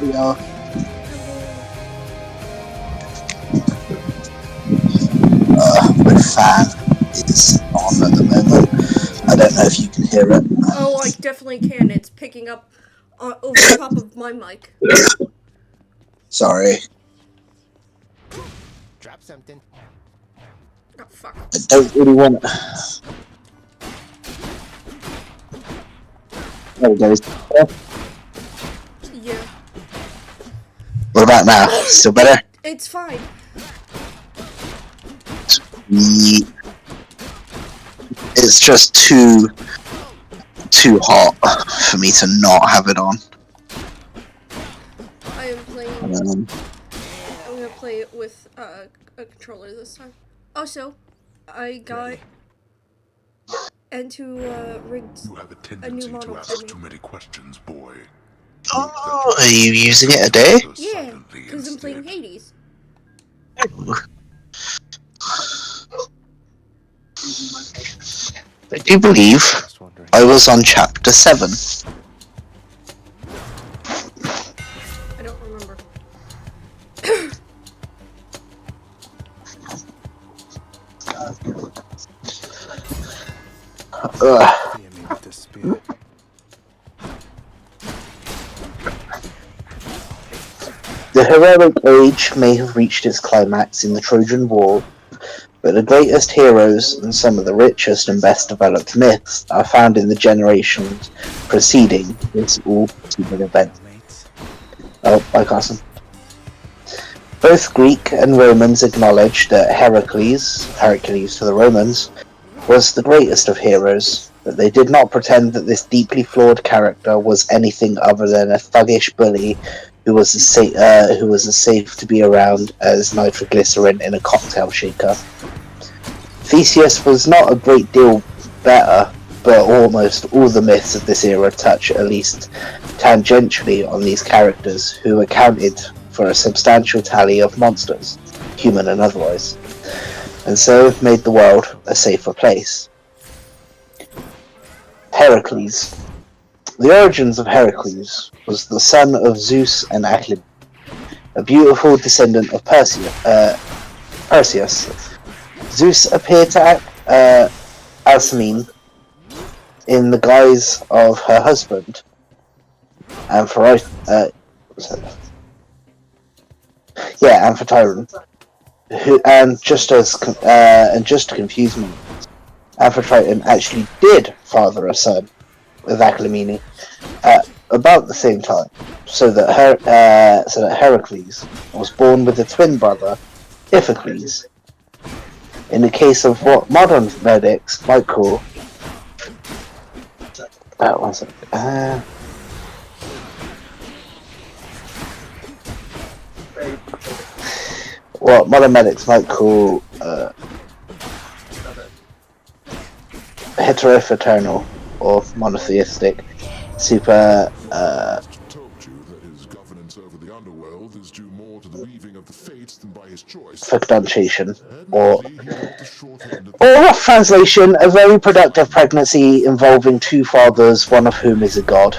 We are. My fan is on at the moment. I don't know if you can hear it. Oh, I definitely can. It's picking up over top of my mic. Sorry. Drop something. Oh, fuck. I don't really want. There we go. Yeah. What about now? Still better? It's fine. It's just too hot for me to not have it on. I am playing. I'm gonna play it with a controller this time. Also, I got into rigged You have a a tendency new model to for ask me. too many questions, boy. Oh, are you using it a day? Yeah, because I'm playing Hades. I do believe I was on chapter 7. I don't remember. Fear me with this spear. The heroic age may have reached its climax in the Trojan War, but the greatest heroes and some of the richest and best developed myths are found in the generations preceding this all-consuming event. Oh, bye, Carson. Both Greek and Romans acknowledged that Hercules to the Romans, was the greatest of heroes, but they did not pretend that this deeply flawed character was anything other than a thuggish bully who was as safe to be around as nitroglycerin in a cocktail shaker. Theseus was not a great deal better, but almost all the myths of this era touch at least tangentially on these characters, who accounted for a substantial tally of monsters, human and otherwise, and so made the world a safer place. Heracles. The origins of Heracles was the son of Zeus and Athene, a beautiful descendant of Perseus. Zeus appeared to Alcmene in the guise of her husband, Amphitryon, and just to confuse me, Amphitryon actually did father a son with Alcmene at about the same time, so that Heracles was born with a twin brother, Iphicles. In the case of what modern medics might call what modern medics might call heteropaternal or monotheistic super fecundation, or rough translation, a very productive pregnancy involving two fathers, one of whom is a god.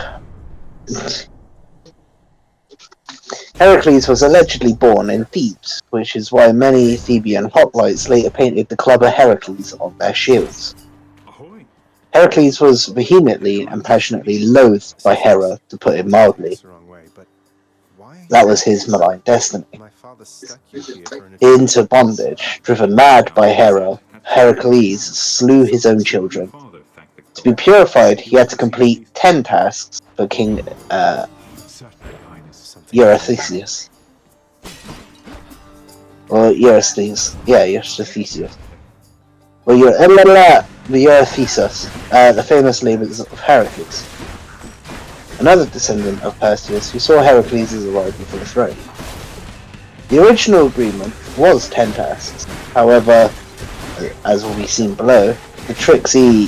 Heracles was allegedly born in Thebes, which is why many Theban hoplites later painted the club of Heracles on their shields. Heracles was vehemently and passionately loathed by Hera, to put it mildly. That was his malign destiny. Into bondage, driven mad by Hera, Heracles slew his own children. To be purified, he had to complete 10 tasks for King Eurystheus. Or Eurystheus. Yeah, Eurystheus. Well, Eurystheus, the famous labors of Heracles. Another descendant of Perseus, who saw Heracles' arrival for the throne. The original agreement was 10 tasks. However, as will be seen below, the tricksy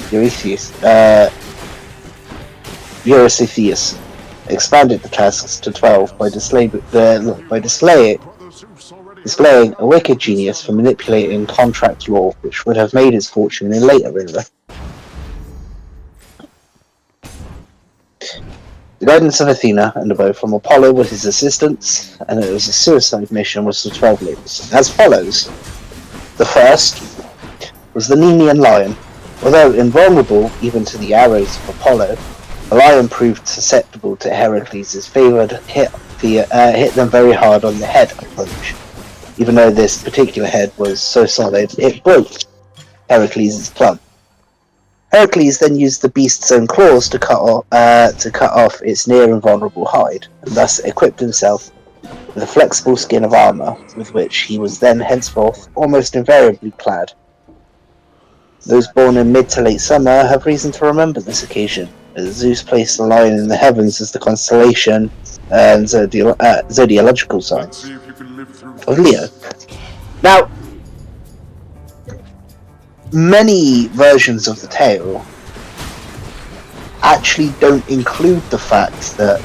Eurystheus expanded the tasks to 12 by displaying a wicked genius for manipulating contract law, which would have made his fortune in later era. The guidance of Athena and a bow from Apollo was his assistants, and it was a suicide mission with the 12 labels, as follows. The first was the Nemean lion. Although invulnerable even to the arrows of Apollo, the lion proved susceptible to Heracles' favoured hit them very hard on the head approach. Even though this particular head was so solid, it broke Heracles' club. Heracles then used the beast's own claws to cut off its near invulnerable hide, and thus equipped himself with a flexible skin of armour, with which he was then henceforth almost invariably clad. Those born in mid to late summer have reason to remember this occasion, as Zeus placed the lion in the heavens as the constellation and zodiological sign of Leo. Now, many versions of the tale actually don't include the fact that,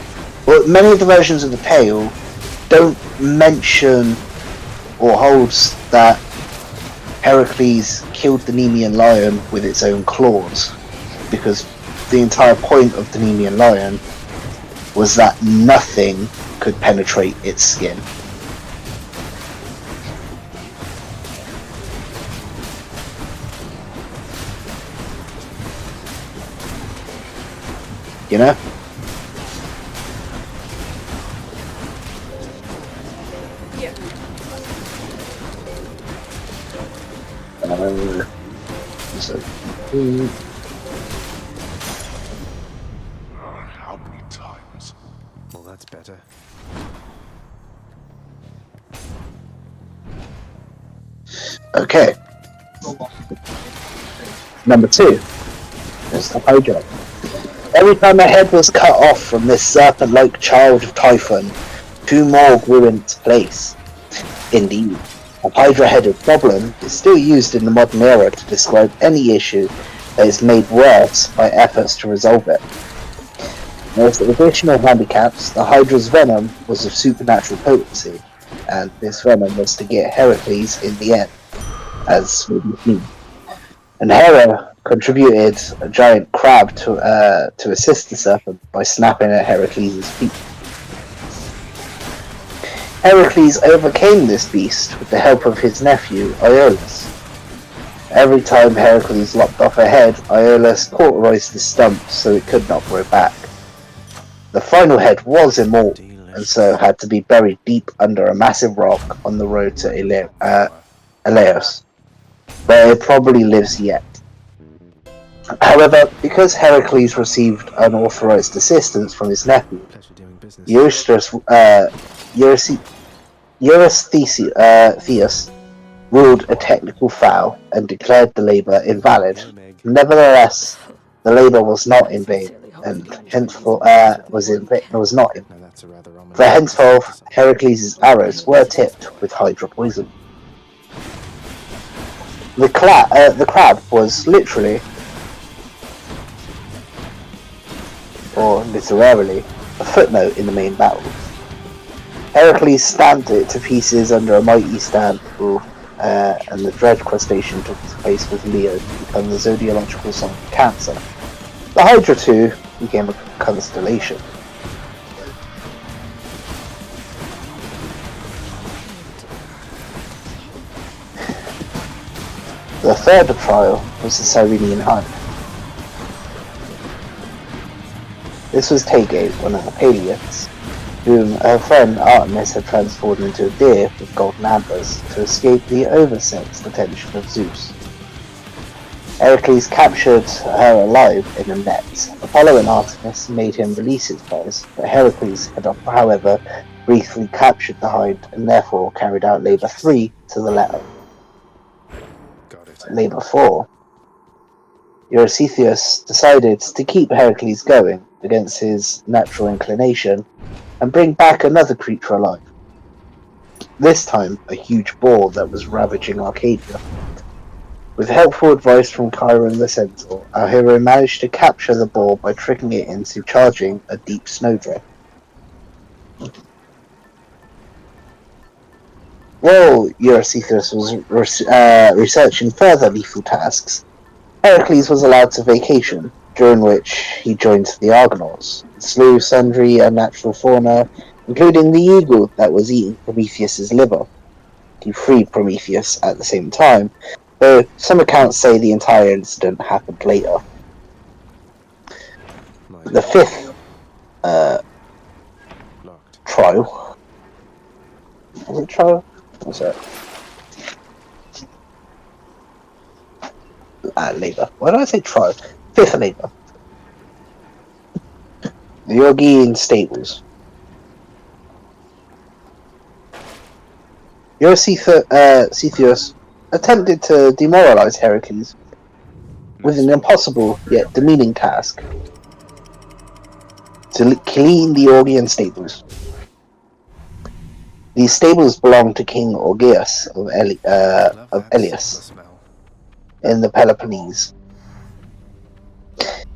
well, many of the versions of the tale don't mention or holds that Heracles killed the Nemean lion with its own claws, because the entire point of the Nemean lion was that nothing could penetrate its skin. You know? Yeah. How many times? Well, that's better. Okay. Number 2 is the Hydra. Every time a head was cut off from this serpent-like child of Typhon, 2 more grew in its place. Indeed, a Hydra-headed problem is still used in the modern era to describe any issue that is made worse by efforts to resolve it. As additional handicaps, the Hydra's venom was of supernatural potency, and this venom was to get Heracles in the end, as will be seen. And Hera contributed a giant crab to assist the serpent by snapping at Heracles' feet. Heracles overcame this beast with the help of his nephew, Iolaus. Every time Heracles lopped off a head, Iolaus cauterized the stump so it could not grow back. The final head was immortal, and so had to be buried deep under a massive rock on the road to Elaeus, where it probably lives yet. However, because Heracles received unauthorized assistance from his nephew, Pleasure doing business. Eurystheus ruled a technical foul and declared the labour invalid. Nevertheless, the labour was not in vain, and henceforth was not in vain. Now that's a rather ominous For henceforth, thing to say. Heracles' arrows were tipped with Hydra poison. The crab was literally, or literarily, a footnote in the main battle. Heracles stamped it to pieces under a mighty stamp, and the dread crustacean took its place with Leo to become the zodiological sign of Cancer. The Hydra too became a constellation. The third trial was the Cyrenian Hunt. This was Tege, one of the Paleots, whom her friend Artemis had transformed into a deer with golden antlers to escape the oversexed attention of Zeus. Heracles captured her alive in a net. Apollo and Artemis made him release his prize, but Heracles had, however, briefly captured the hide and therefore carried out Labour 3 to the letter. Got it. Labour 4. Eurystheus decided to keep Heracles going against his natural inclination and bring back another creature alive. This time, a huge boar that was ravaging Arcadia. With helpful advice from Chiron the Centaur, our hero managed to capture the boar by tricking it into charging a deep snowdrift. While Eurystheus was researching further lethal tasks, Heracles was allowed to vacation, during which he joined the Argonauts, slew sundry unnatural fauna, including the eagle that was eating Prometheus's liver. He freed Prometheus at the same time, though some accounts say the entire incident happened later. My The fifth locked. trial. Was it trial? Was it? Labor. Why did I say trial? Fifth labor. The Yorgian stables. Eurystheus attempted to demoralize Heracles with an impossible yet demeaning task: to clean the Yorgian stables. These stables belonged to King Augeas of Elias in the Peloponnese,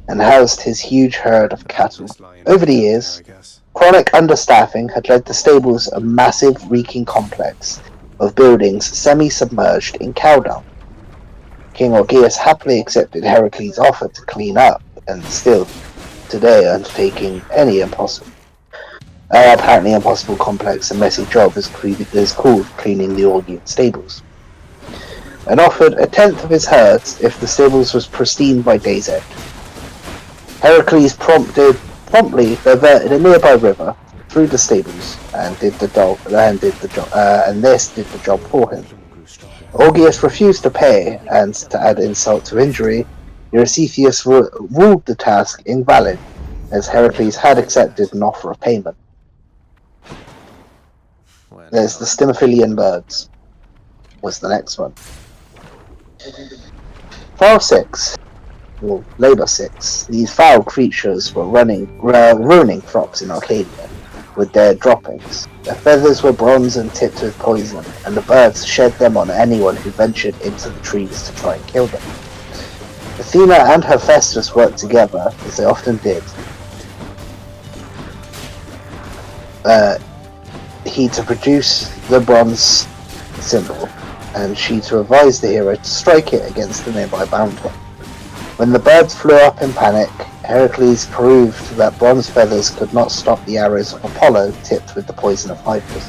and housed his huge herd of cattle. Over the years, chronic understaffing had led the stables a massive reeking complex of buildings semi-submerged in cow dung. King Augeas happily accepted Heracles' offer to clean up, and still today undertaking any apparently impossible, complex and messy job is called cleaning the Augean stables, and offered a tenth of his herds if the stables was pristine by day's end. Heracles promptly diverted a nearby river through the stables and this did the job for him. Augeas refused to pay, and to add insult to injury, Eurystheus ruled the task invalid, as Heracles had accepted an offer of payment. There's the Stimophilean birds. Was the next one. File 6. Or Labor 6. These foul creatures were ruining crops in Arcadia with their droppings. Their feathers were bronze and tipped with poison, and the birds shed them on anyone who ventured into the trees to try and kill them. Athena and Hephaestus worked together, as they often did. He to produce the bronze symbol, and she to advise the hero to strike it against the nearby mountain. When the birds flew up in panic, Heracles proved that bronze feathers could not stop the arrows of Apollo tipped with the poison of Hydra.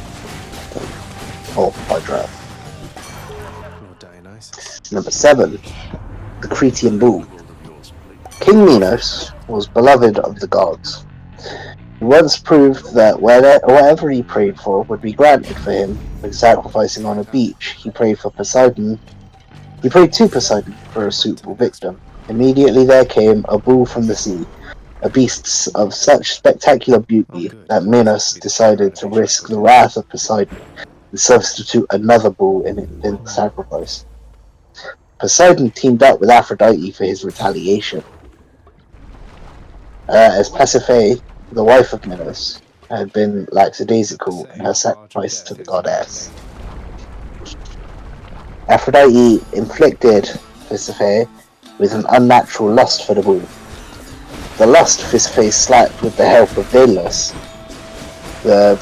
Number 7. The Cretan Bull. King Minos was beloved of the gods. He once proved that whatever he prayed for would be granted for him. When sacrificing on a beach, he prayed to Poseidon for a suitable victim. Immediately there came a bull from the sea, a beast of such spectacular beauty that Minos decided to risk the wrath of Poseidon and substitute another bull in the sacrifice. Poseidon teamed up with Aphrodite for his retaliation, as Pasiphae, the wife of Minos, had been lackadaisical in her sacrifice to the goddess. Aphrodite inflicted Pasiphae with an unnatural lust for the bull. The lust Pasiphae slacked with the help of Daedalus, the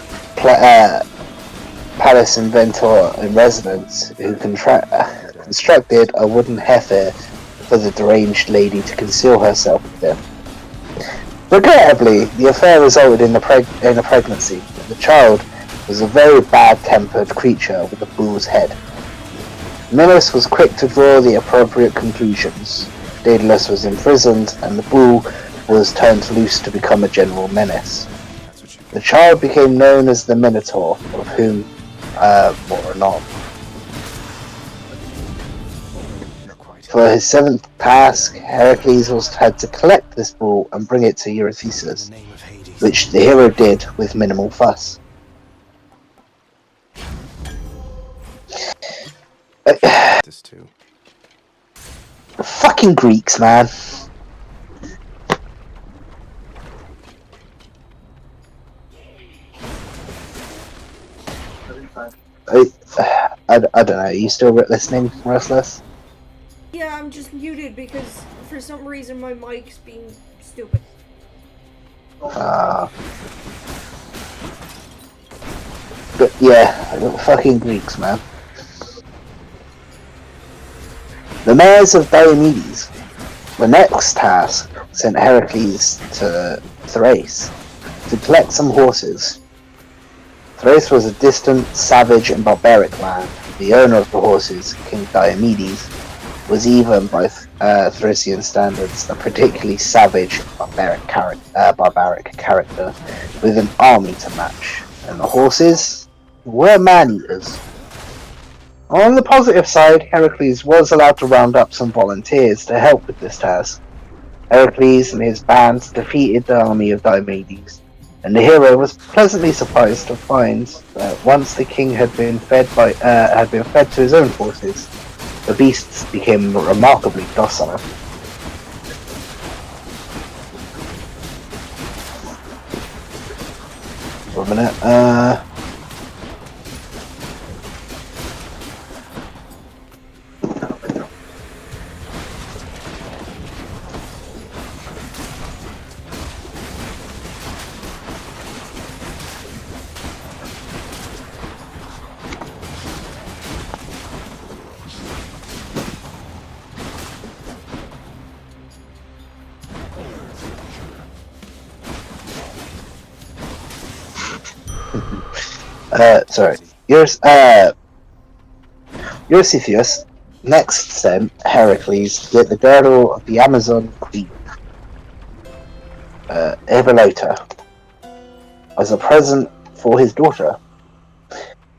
palace inventor in residence, who constructed a wooden heifer for the deranged lady to conceal herself with him. Regrettably, the affair resulted in a pregnancy. The child was a very bad-tempered creature with a bull's head. Minos was quick to draw the appropriate conclusions. Daedalus was imprisoned, and the bull was turned loose to become a general menace. The child became known as the Minotaur, of whom more anon. For his 7th task, Heracles had to collect this bull and bring it to Eurystheus, which the hero did with minimal fuss. This too. Fucking Greeks, man. I don't know. Are you still listening, Restless? Yeah, I'm just muted because for some reason my mic's being stupid. But yeah, fucking Greeks, man. The mayors of Diomedes. The next task sent Heracles to Thrace to collect some horses. Thrace was a distant, savage, and barbaric land. The owner of the horses, King Diomedes, was even by Thracian standards a particularly savage, barbaric character with an army to match, and the horses were man-eaters. On the positive side, Heracles was allowed to round up some volunteers to help with this task. Heracles and his band defeated the army of Diomedes, and the hero was pleasantly surprised to find that once the king had been fed to his own forces, the beasts became remarkably docile. For a minute, sorry. Eurystheus next sent Heracles to get the girdle of the Amazon queen, Hippolyta, as a present for his daughter.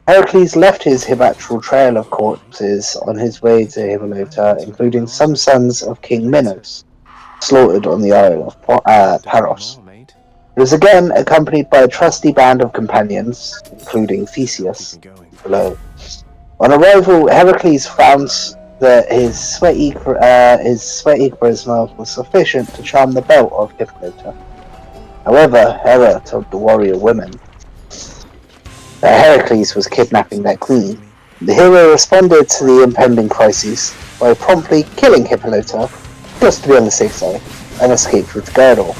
Heracles left his hebatural trail of corpses on his way to Hippolyta, including some sons of King Minos, slaughtered on the Isle of Paros. He was again accompanied by a trusty band of companions, including Theseus, below. On arrival, Heracles found that his sweaty charisma was sufficient to charm the belt of Hippolyta. However, Hera told the warrior women that Heracles was kidnapping their queen. The hero responded to the impending crisis by promptly killing Hippolyta, just to be on the safe side, and escaped with the girdle.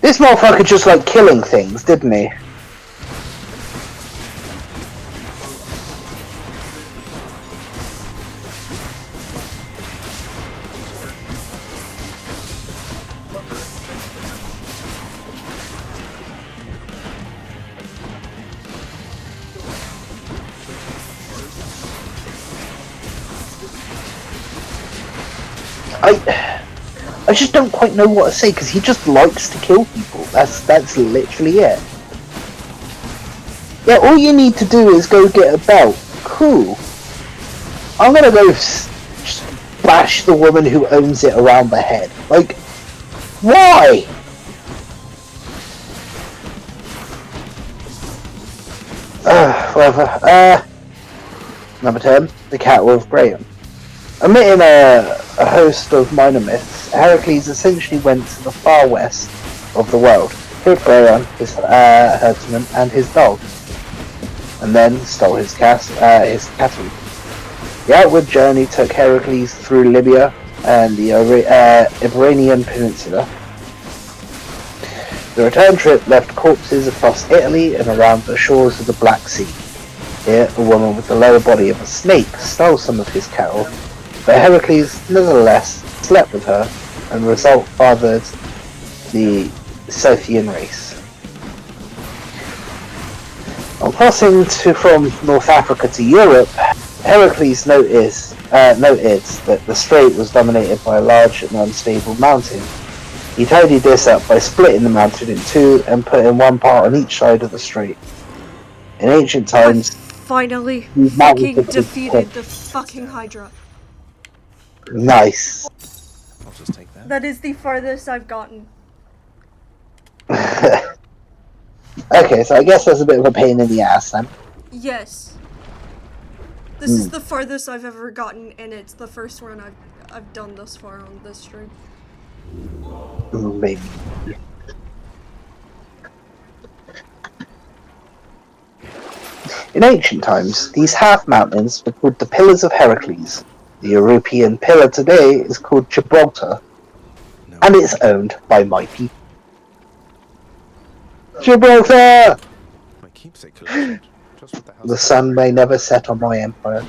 This motherfucker just liked killing things, didn't he? I just don't quite know what to say, because he just likes to kill people. That's literally it. Yeah, all you need to do is go get a belt. Cool. I'm gonna go just bash the woman who owns it around the head. Like, why? Whatever. Number 10, the Cattle of Graham. Omitting a host of minor myths, Heracles essentially went to the far west of the world, killed Grayon, his herdsman, and his dog, and then stole his cattle. The outward journey took Heracles through Libya and the Iberian Peninsula. The return trip left corpses across Italy and around the shores of the Black Sea. Here, a woman with the lower body of a snake stole some of his cattle, but Heracles nevertheless slept with her, and the result fathered the Scythian race. On crossing from North Africa to Europe, Heracles noted that the strait was dominated by a large and unstable mountain. He tidied this up by splitting the mountain in two and putting one part on each side of the strait. In ancient times, finally fucking defeated the fucking Hydra. Nice. I'll just take that. That is the farthest I've gotten. Okay, so I guess that's a bit of a pain in the ass then. Yes. This is the farthest I've ever gotten, and it's the first one I've done thus far on this stream. Maybe. In ancient times, these half mountains were called the Pillars of Heracles. The European pillar today is called Gibraltar, and it's owned by my people. Gibraltar! My keepsake collection. Just what the hell. The sun may never set on my empire.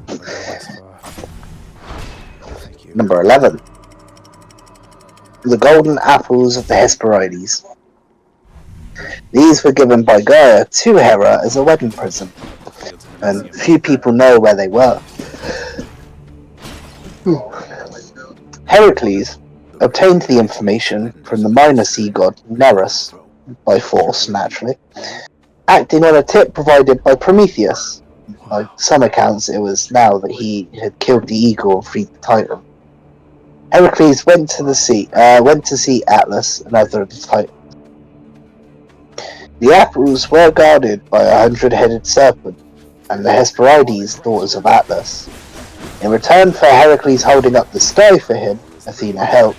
Never go this far. No, thank you. Number 11. The golden apples of the Hesperides. These were given by Gaia to Hera as a wedding present, The fields of and Elysium. few people know where they were. Heracles obtained the information from the minor sea god Nereus, by force naturally, acting on a tip provided by Prometheus. By some accounts it was now that he had killed the eagle and freed the Titan. Heracles went to see Atlas and other of the Titans. The apples were guarded by 100-headed serpent and the Hesperides, daughters of Atlas. In return for Heracles holding up the sky for him, Athena helped.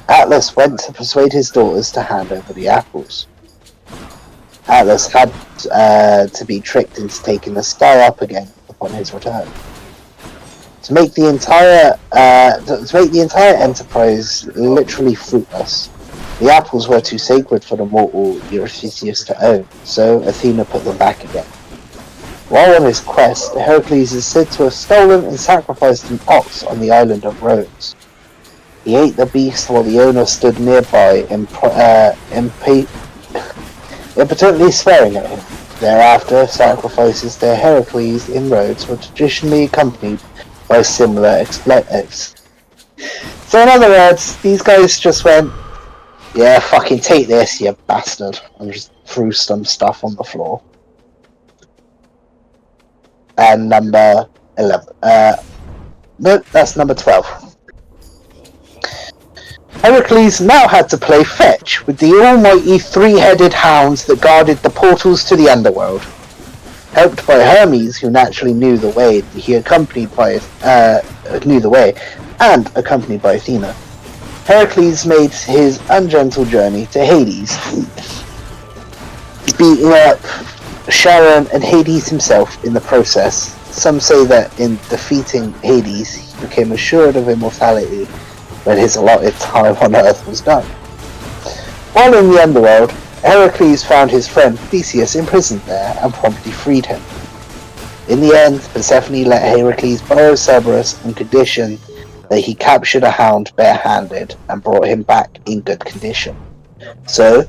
Atlas went to persuade his daughters to hand over the apples. Atlas had to be tricked into taking the sky up again upon his return. To make the entire enterprise literally fruitless, the apples were too sacred for the mortal Eurystheus to own, so Athena put them back again. While on his quest, Heracles is said to have stolen and sacrificed an ox on the island of Rhodes. He ate the beast while the owner stood nearby, impotently swearing at him. Thereafter, sacrifices to Heracles in Rhodes were traditionally accompanied by similar expletives. So in other words, these guys just went, yeah, fucking take this, you bastard, and just threw some stuff on the floor. And number 11. No, that's number 12. Heracles now had to play fetch with the almighty three-headed hounds that guarded the portals to the underworld. Helped by Hermes, who naturally knew the way, and accompanied by Athena, Heracles made his ungentle journey to Hades, beating up Charon and Hades himself in the process. Some say that in defeating Hades, he became assured of immortality when his allotted time on Earth was done. While in the underworld, Heracles found his friend Theseus imprisoned there and promptly freed him. In the end, Persephone let Heracles borrow Cerberus on condition that he captured a hound barehanded and brought him back in good condition. So,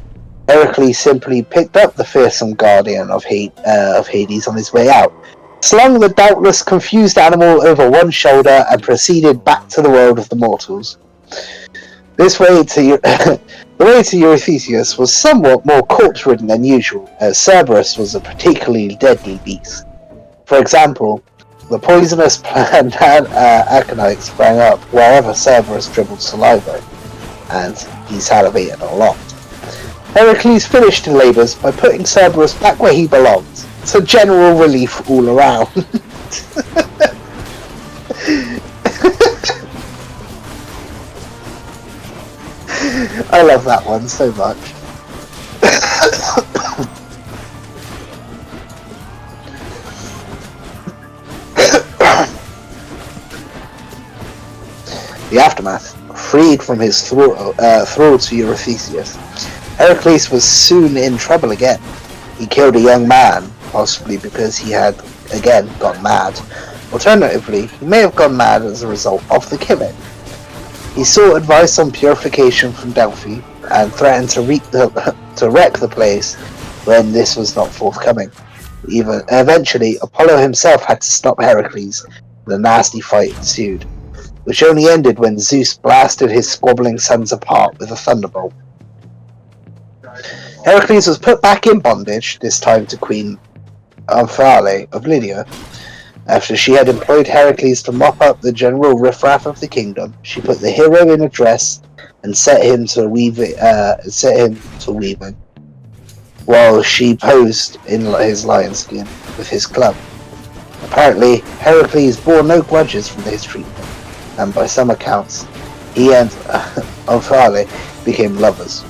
Heracles simply picked up the fearsome guardian of Hades on his way out, slung the doubtless confused animal over one shoulder, and proceeded back to the world of the mortals. The way to Eurystheus was somewhat more corpse-ridden than usual, as Cerberus was a particularly deadly beast. For example, the poisonous plant aconite sprang up wherever Cerberus dribbled saliva, and he salivated a lot. Heracles finished his labours by putting Cerberus back where he belonged, so general relief all around. I love that one so much. The aftermath. Freed from his thrall to Eurystheus, Heracles was soon in trouble again. He killed a young man, possibly because he had again gone mad. Alternatively, he may have gone mad as a result of the killing. He sought advice on purification from Delphi and threatened to wreck the place when this was not forthcoming. Eventually, Apollo himself had to stop Heracles, and a nasty fight ensued, which only ended when Zeus blasted his squabbling sons apart with a thunderbolt. Heracles was put back in bondage, this time to Queen Omphale of Lydia. After she had employed Heracles to mop up the general riffraff of the kingdom, she put the hero in a dress and set him to weaving, while she posed in his lion skin with his club. Apparently, Heracles bore no grudges from his treatment, and by some accounts, he and Omphale became lovers.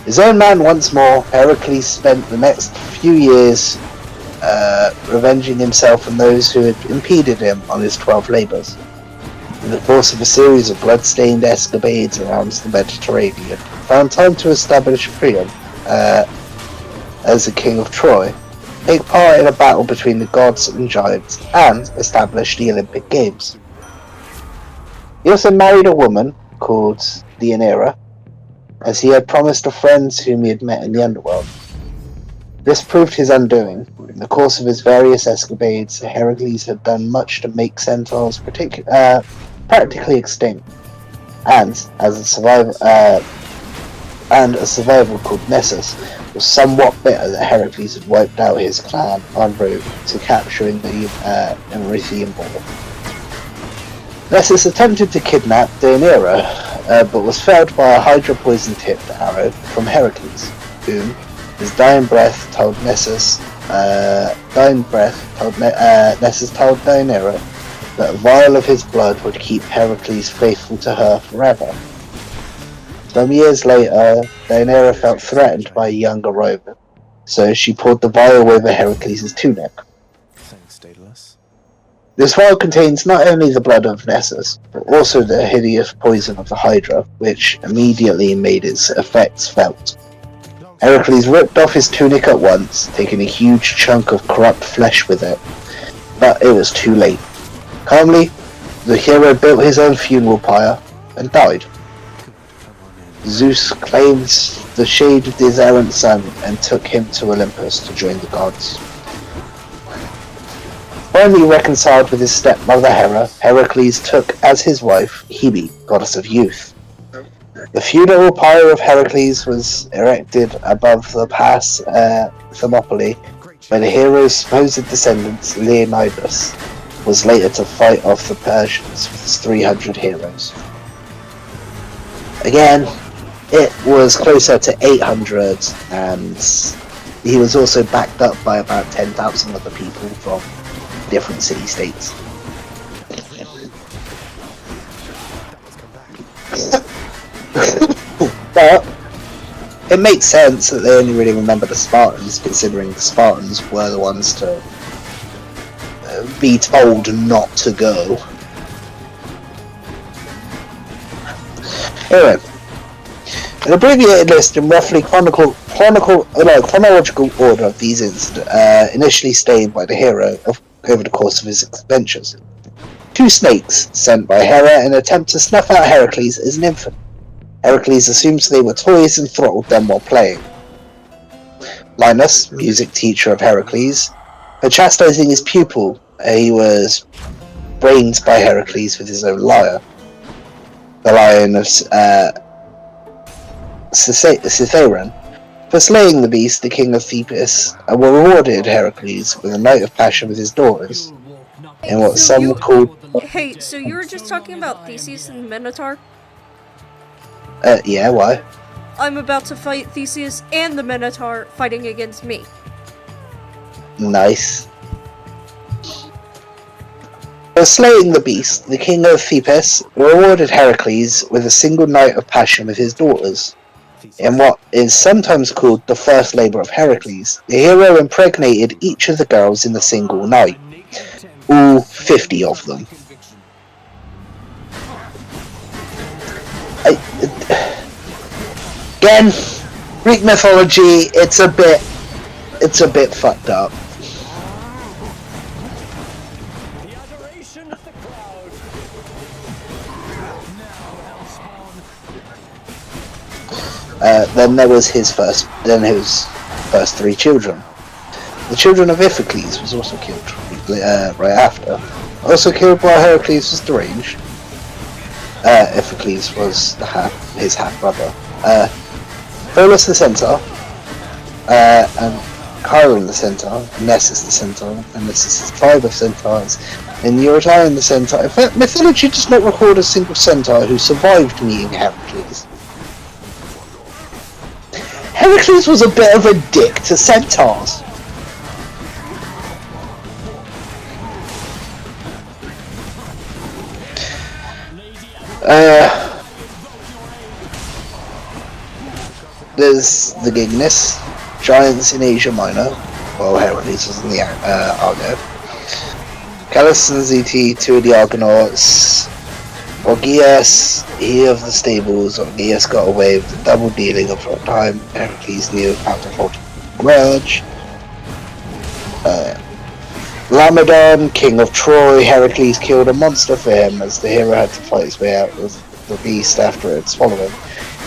His own man once more, Heracles spent the next few years revenging himself and those who had impeded him on his 12 labours. in the course of a series of blood-stained escapades around the Mediterranean, found time to establish Priam as the king of Troy, take part in a battle between the gods and giants, and establish the Olympic Games. He also married a woman called Deianira, as he had promised to friends whom he had met in the underworld. This proved his undoing. In the course of his various escapades, Heracles had done much to make centaurs practically extinct, and a survivor called Nessus was somewhat bitter that Heracles had wiped out his clan en route to capturing the Erythraean border. Nessus attempted to kidnap Deianira, but was felled by a hydra-poison-tipped arrow from Heracles, whom his dying breath told Nessus told Deianira that a vial of his blood would keep Heracles faithful to her forever. Some years later, Deianira felt threatened by a younger Roman, so she poured the vial over Heracles' tunic. Thanks, Daedalus. This vial contains not only the blood of Nessus, but also the hideous poison of the Hydra, which immediately made its effects felt. Heracles ripped off his tunic at once, taking a huge chunk of corrupt flesh with it, but it was too late. Calmly, the hero built his own funeral pyre and died. Zeus claimed the shade of his errant son and took him to Olympus to join the gods. Finally reconciled with his stepmother Hera, Heracles took as his wife Hubby, goddess of youth. The funeral pyre of Heracles was erected above the pass Thermopylae, where the hero's supposed descendant Leonidas was later to fight off the Persians with his 300 heroes. Again, it was closer to 800, and he was also backed up by about 10,000 other people from different city-states. But it makes sense that they only really remember the Spartans, considering the Spartans were the ones to be told not to go. Anyway, an abbreviated list in roughly chronological order of these incidents, initially stated by the hero over the course of his adventures. 2 snakes sent by Hera in an attempt to snuff out Heracles as an infant. Heracles assumes they were toys and throttled them while playing. Linus, music teacher of Heracles, for chastising his pupil, he was brained by Heracles with his own lyre. The lion of Cytheron. For slaying the beast, the king of Thebes rewarded Heracles with a night of passion with his daughters, in what some called... Hey, so you were just talking about Theseus and the Minotaur? Yeah, why? I'm about to fight Theseus and the Minotaur fighting against me. Nice. For slaying the beast, the king of Thebes rewarded Heracles with a single night of passion with his daughters. In what is sometimes called the first labour of Heracles, the hero impregnated each of the girls in a single night. All 50 of them. Again, Greek mythology, it's a bit fucked up. Then there was his first 3 children. The children of Iphicles was also killed right after. Also killed while Heracles was deranged. Iphicles was his half-brother. Pholus the Centaur, and Chiron the Centaur, Nessus the Centaur, and Nessus' tribe of centaurs, and Eurytion the Centaur. In fact, mythology does not record a single centaur who survived meeting Heracles. Heracles was a bit of a dick to centaurs. There's the Gygnus, giants in Asia Minor, while Heracles was in the Argo. Calus and Zeti, 2 of the Argonauts, Augeas, he of the stables, Augeas got away with the double dealing of a time Heracles knew how to hold a grudge. Laomedon, king of Troy, Heracles killed a monster for him as the hero had to fight his way out of the beast after it had swallowed him.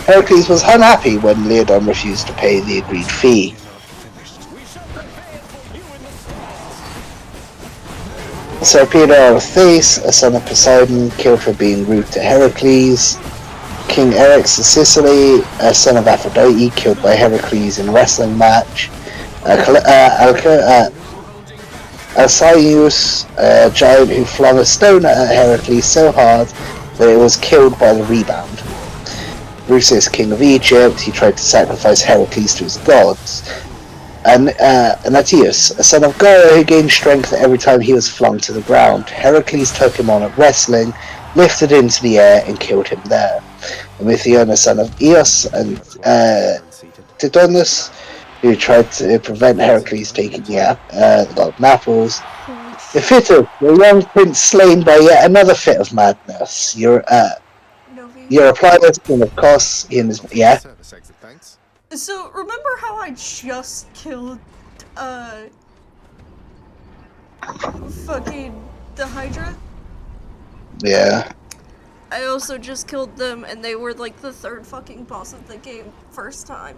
Heracles was unhappy when Laomedon refused to pay the agreed fee. Sarpedon of Thrace, a son of Poseidon, killed for being rude to Heracles. King Eryx of Sicily, a son of Aphrodite, killed by Heracles in a wrestling match. Alcyoneus, a giant who flung a stone at Heracles so hard that it was killed by the rebound. Drusus, king of Egypt, he tried to sacrifice Heracles to his gods. And Antaeus, a son of Gaia who gained strength every time he was flung to the ground. Heracles took him on at wrestling, lifted him into the air, and killed him there. Amithion, a son of Eos, and Tithonus, who tried to prevent Heracles taking the golden apples. Iphitus, the young prince slain by yet another fit of madness. Eurypylus, king of Kos, yeah. Service exit, thanks. So, remember how I just killed, fucking the Hydra? Yeah. I also just killed them, and they were like the third fucking boss of the game first time.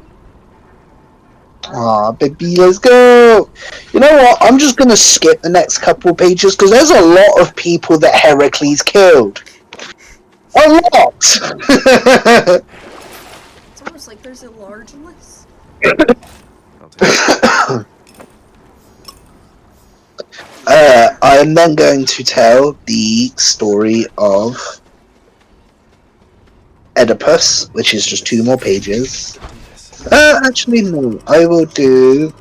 Aw, baby, let's go! You know what? I'm just gonna skip the next couple pages because there's a lot of people that Heracles killed. A lot! It's almost like there's a large list. I'm then going to tell the story of Oedipus, which is just 2 more pages. Actually, no. I will do...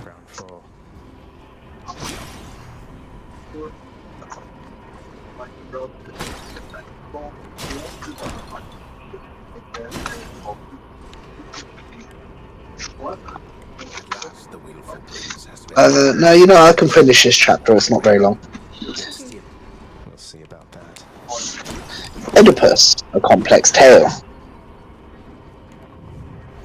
Ground floor. No, you know, I can finish this chapter. It's not very long. We'll see about that. Oedipus, a complex tale.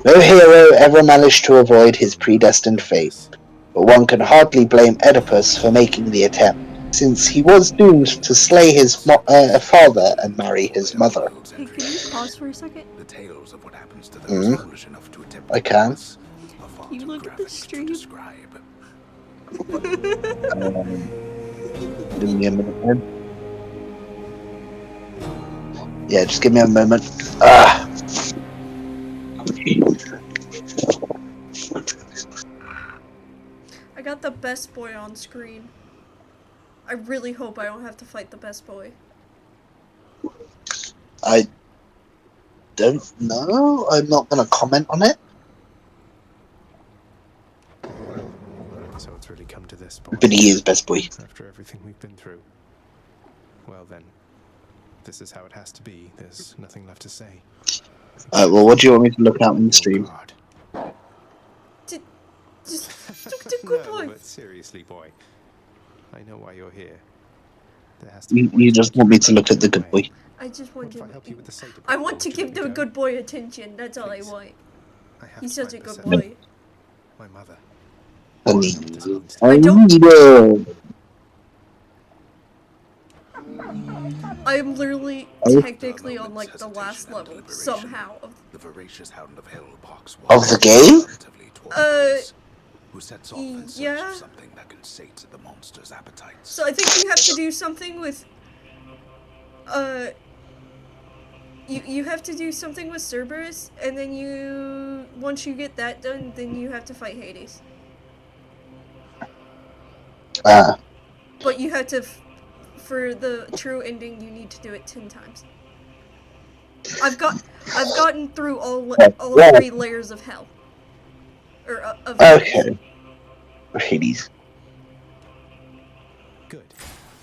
No hero ever managed to avoid his predestined fate, but one can hardly blame Oedipus for making the attempt, since he was doomed to slay his father and marry his mother. Hey, can you pause for a second? The tales of what happens to those foolish enough to attempt I can. You look at the stream. Give me a minute. Yeah, just give me a moment. I got the best boy on screen. I really hope I don't have to fight the best boy. I don't know. I'm not going to comment on it. So it's really come to this point. But he is best boy. After everything we've been through. Well then, this is how it has to be. There's nothing left to say. Well, what do you want me to look out in the stream? Just do good boy. No, but seriously, boy. I know why you're here. There has to be You just want me to look at the good boy. I just want What if I help you with the safety I protocol? want to Would you give let the me go? good boy attention. That's all I Please. want. I have He's to such a find good Persephone. boy. My mother. I need This means I don't- it. I am literally Oh. technically on like the last level somehow. The voracious hound of hell barks Of the game? Who sets off in search Yeah. of something that can sate the monster's appetites. So I think you have to do something with you have to do something with Cerberus, and then once you get that done, then you have to fight Hades. But you have to for the true ending, you need to do it 10 times. I've gotten through all 3 layers of hell. Or of Hades. Okay. Hades. good.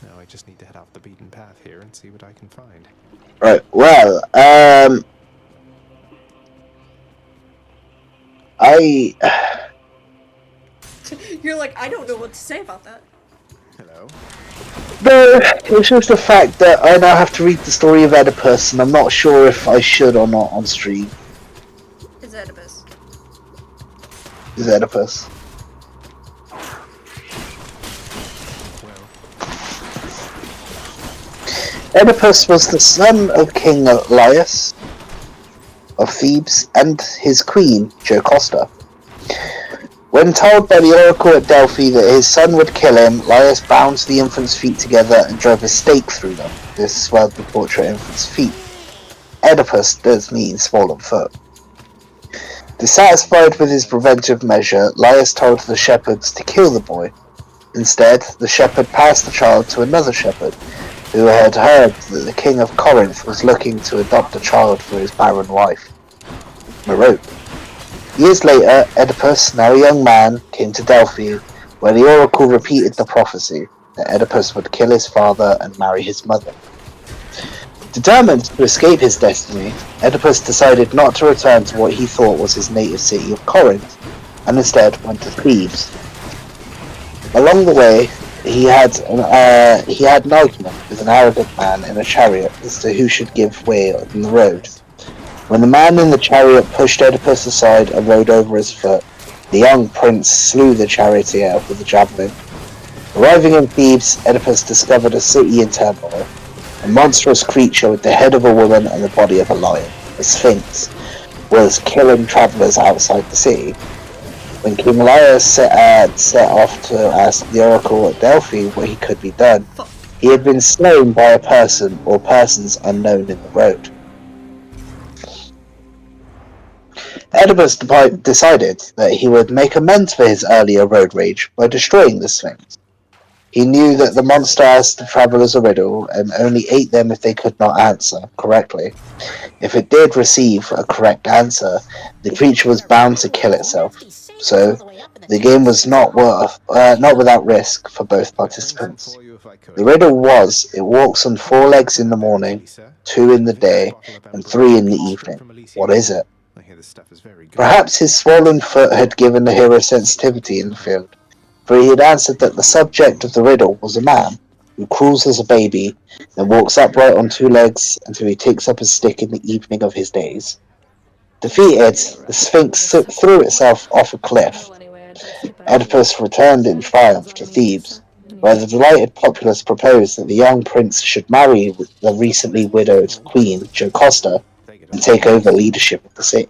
Now I just need to head off the beaten path here and see what I can find. Right, well, You're like, I don't know what to say about that. Hello? No, it's just the fact that I now have to read the story of Oedipus, and I'm not sure if I should or not on stream. Is Oedipus. Is Oedipus. Oedipus was the son of King Laius of Thebes and his queen, Jocasta. When told by the oracle at Delphi that his son would kill him, Laius bound the infant's feet together and drove a stake through them. This swelled the portrait infant's feet. Oedipus does mean swollen foot. Dissatisfied with his preventive measure, Laius told the shepherds to kill the boy. Instead, the shepherd passed the child to another shepherd, who had heard that the king of Corinth was looking to adopt a child for his barren wife, Merope. Years later, Oedipus, now a young man, came to Delphi, where the oracle repeated the prophecy that Oedipus would kill his father and marry his mother. Determined to escape his destiny, Oedipus decided not to return to what he thought was his native city of Corinth, and instead went to Thebes. Along the way, he had an argument with an arrogant man in a chariot as to who should give way on the road. When the man in the chariot pushed Oedipus aside and rode over his foot, the young prince slew the charioteer with a javelin. Arriving in Thebes, Oedipus discovered a city in turmoil. A monstrous creature with the head of a woman and the body of a lion, the Sphinx, was killing travellers outside the city. When King Laius set off to ask the oracle at Delphi what he could be done, he had been slain by a person or persons unknown in the road. Oedipus decided that he would make amends for his earlier road rage by destroying the Sphinx. He knew that the monster asked the travellers a riddle and only ate them if they could not answer correctly. If it did receive a correct answer, the creature was bound to kill itself. So, the game was not without risk for both participants. The riddle was, it walks on 4 legs in the morning, 2 in the day, and 3 in the evening. What is it? Perhaps his swollen foot had given the hero sensitivity in the field, for he had answered that the subject of the riddle was a man who crawls as a baby, then walks upright on 2 legs until he takes up a stick in the evening of his days. Defeated, the Sphinx threw itself off a cliff. Oedipus returned in triumph to Thebes, where the delighted populace proposed that the young prince should marry the recently widowed queen, Jocasta, and take over leadership of the city.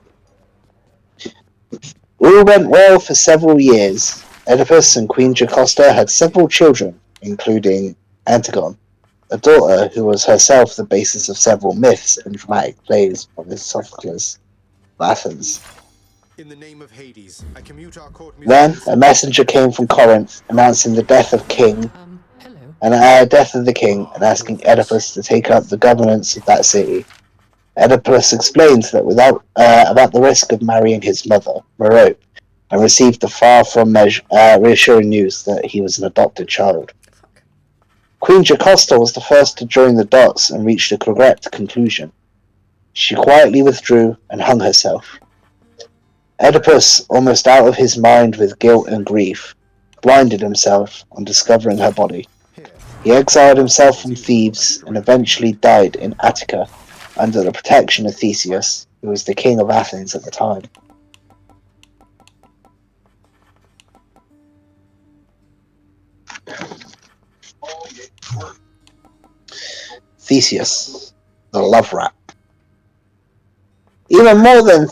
All went well for several years. Oedipus and Queen Jocasta had several children, including Antigone, a daughter who was herself the basis of several myths and dramatic plays by Sophocles of Athens. In the name of Hades, I commute our court. Then a messenger came from Corinth announcing the death of the king and asking Oedipus to take up the governance of that city. Oedipus explained that about the risk of marrying his mother, Merope, and received the far from reassuring news that he was an adopted child. Queen Jocasta was the first to join the dots and reached a correct conclusion. She quietly withdrew and hung herself. Oedipus, almost out of his mind with guilt and grief, blinded himself on discovering her body. He exiled himself from Thebes and eventually died in Attica under the protection of Theseus, who was the king of Athens at the time. Theseus, the love rat. Even more than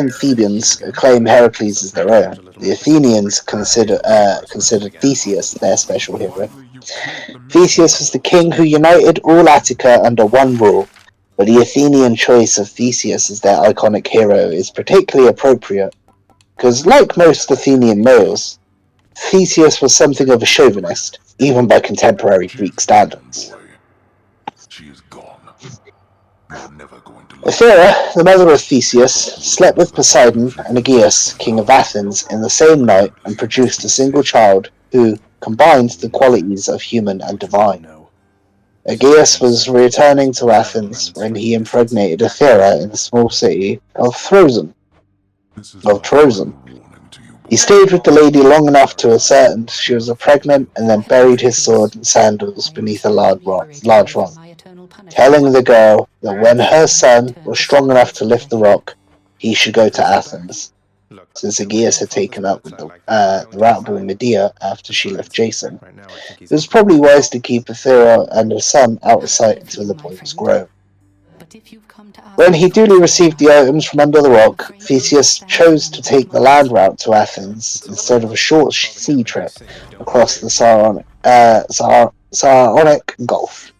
Thebans claim Heracles as their own, the Athenians considered Theseus their special hero. Theseus was the king who united all Attica under one rule, but the Athenian choice of Theseus as their iconic hero is particularly appropriate, because like most Athenian males, Theseus was something of a chauvinist, even by contemporary Greek standards. She is gone. You're never going to Ephyra, the mother of Theseus, slept with Poseidon and Aegeus, king of Athens, in the same night and produced a single child who combined the qualities of human and divine. Aegeus was returning to Athens when he impregnated Ephyra in the small city of Trozen. He stayed with the lady long enough to ascertain she was pregnant, and then buried his sword and sandals beneath a large rock, telling the girl that when her son was strong enough to lift the rock, he should go to Athens, since Aegeus had taken up with the routable Medea after she left Jason. It was probably wise to keep Aethra and her son out of sight until the boy was grown. When he duly received the items from under the rock, Theseus chose to take the land route to Athens instead of a short sea trip across the Saronic Gulf.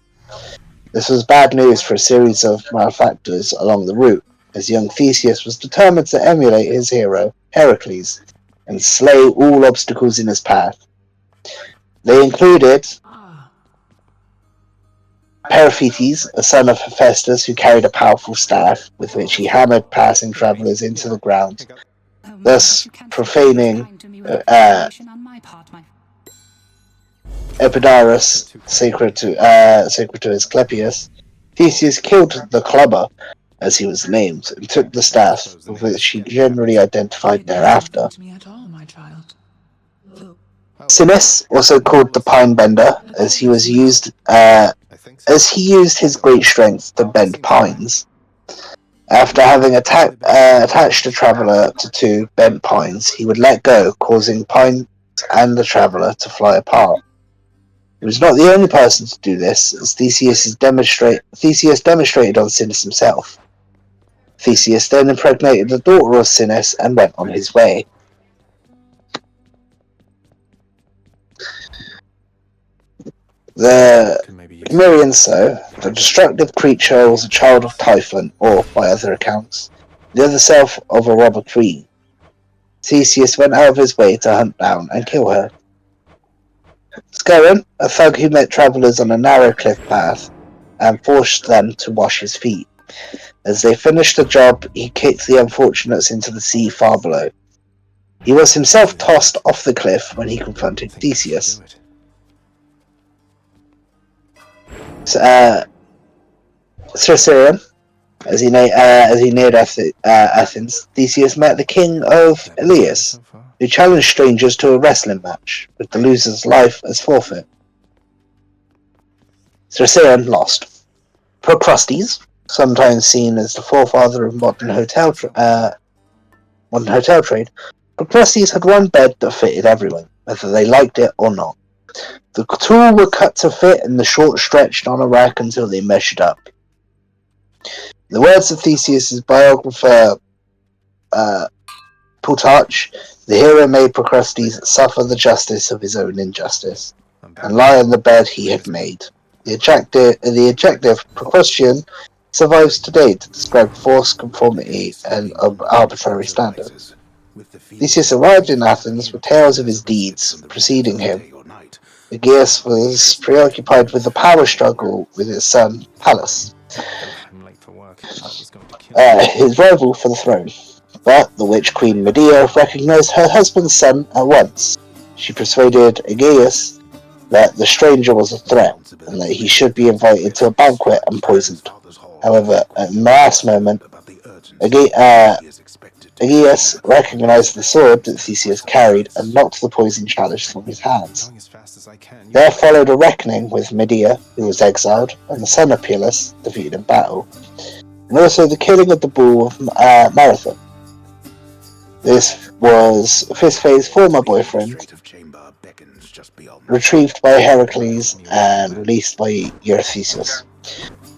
This was bad news for a series of malefactors along the route, as young Theseus was determined to emulate his hero, Heracles, and slay all obstacles in his path. They included Periphetes, a son of Hephaestus, who carried a powerful staff with which he hammered passing travellers into the ground, thus profaning Epidaurus, sacred to Asclepius. Theseus killed the clubber, as he was named, and took the staff, with which he generally identified thereafter. Sinis, also called the Pine Bender, as he used his great strength to bend pines. After having attached a traveller to two bent pines, he would let go, causing pines and the traveller to fly apart. He was not the only person to do this, as Theseus demonstrated on Sinis himself. Theseus then impregnated the daughter of Sinis and went on his way. The the destructive creature, was a child of Typhon, or, by other accounts, the other self of a robber queen. Theseus went out of his way to hunt down and kill her. Scaron, a thug who met travellers on a narrow cliff path, and forced them to wash his feet. As they finished the job, he kicked the unfortunates into the sea far below. He was himself tossed off the cliff when he confronted Theseus. Cercerion, as he neared Athens, Theseus met the king of Elias, who challenged strangers to a wrestling match, with the loser's life as forfeit. Cercerion lost. Procrustes, sometimes seen as the forefather of modern hotel trade, Procrustes had one bed that fitted everyone, whether they liked it or not. The two were cut to fit, and the short stretched on a rack until they measured up. In the words of Theseus' biographer, Plutarch, the hero made Procrustes suffer the justice of his own injustice, and lie on the bed he had made. The adjective Procrustean survives today to describe forced conformity and arbitrary standards. Theseus arrived in Athens with tales of his deeds preceding him. Aegeus was preoccupied with the power struggle with his son Pallas, his rival for the throne. But the witch queen Medea recognized her husband's son at once. She persuaded Aegeus that the stranger was a threat, and that he should be invited to a banquet and poisoned. However, at the last moment, Aegeus recognized the sword that Theseus carried and knocked the poison chalice from his hands. There followed a reckoning with Medea, who was exiled, and the son of Pallas, defeated in battle, and also the killing of the bull of Marathon. This was Thisbe's former boyfriend, retrieved by Heracles and released by Eurystheus.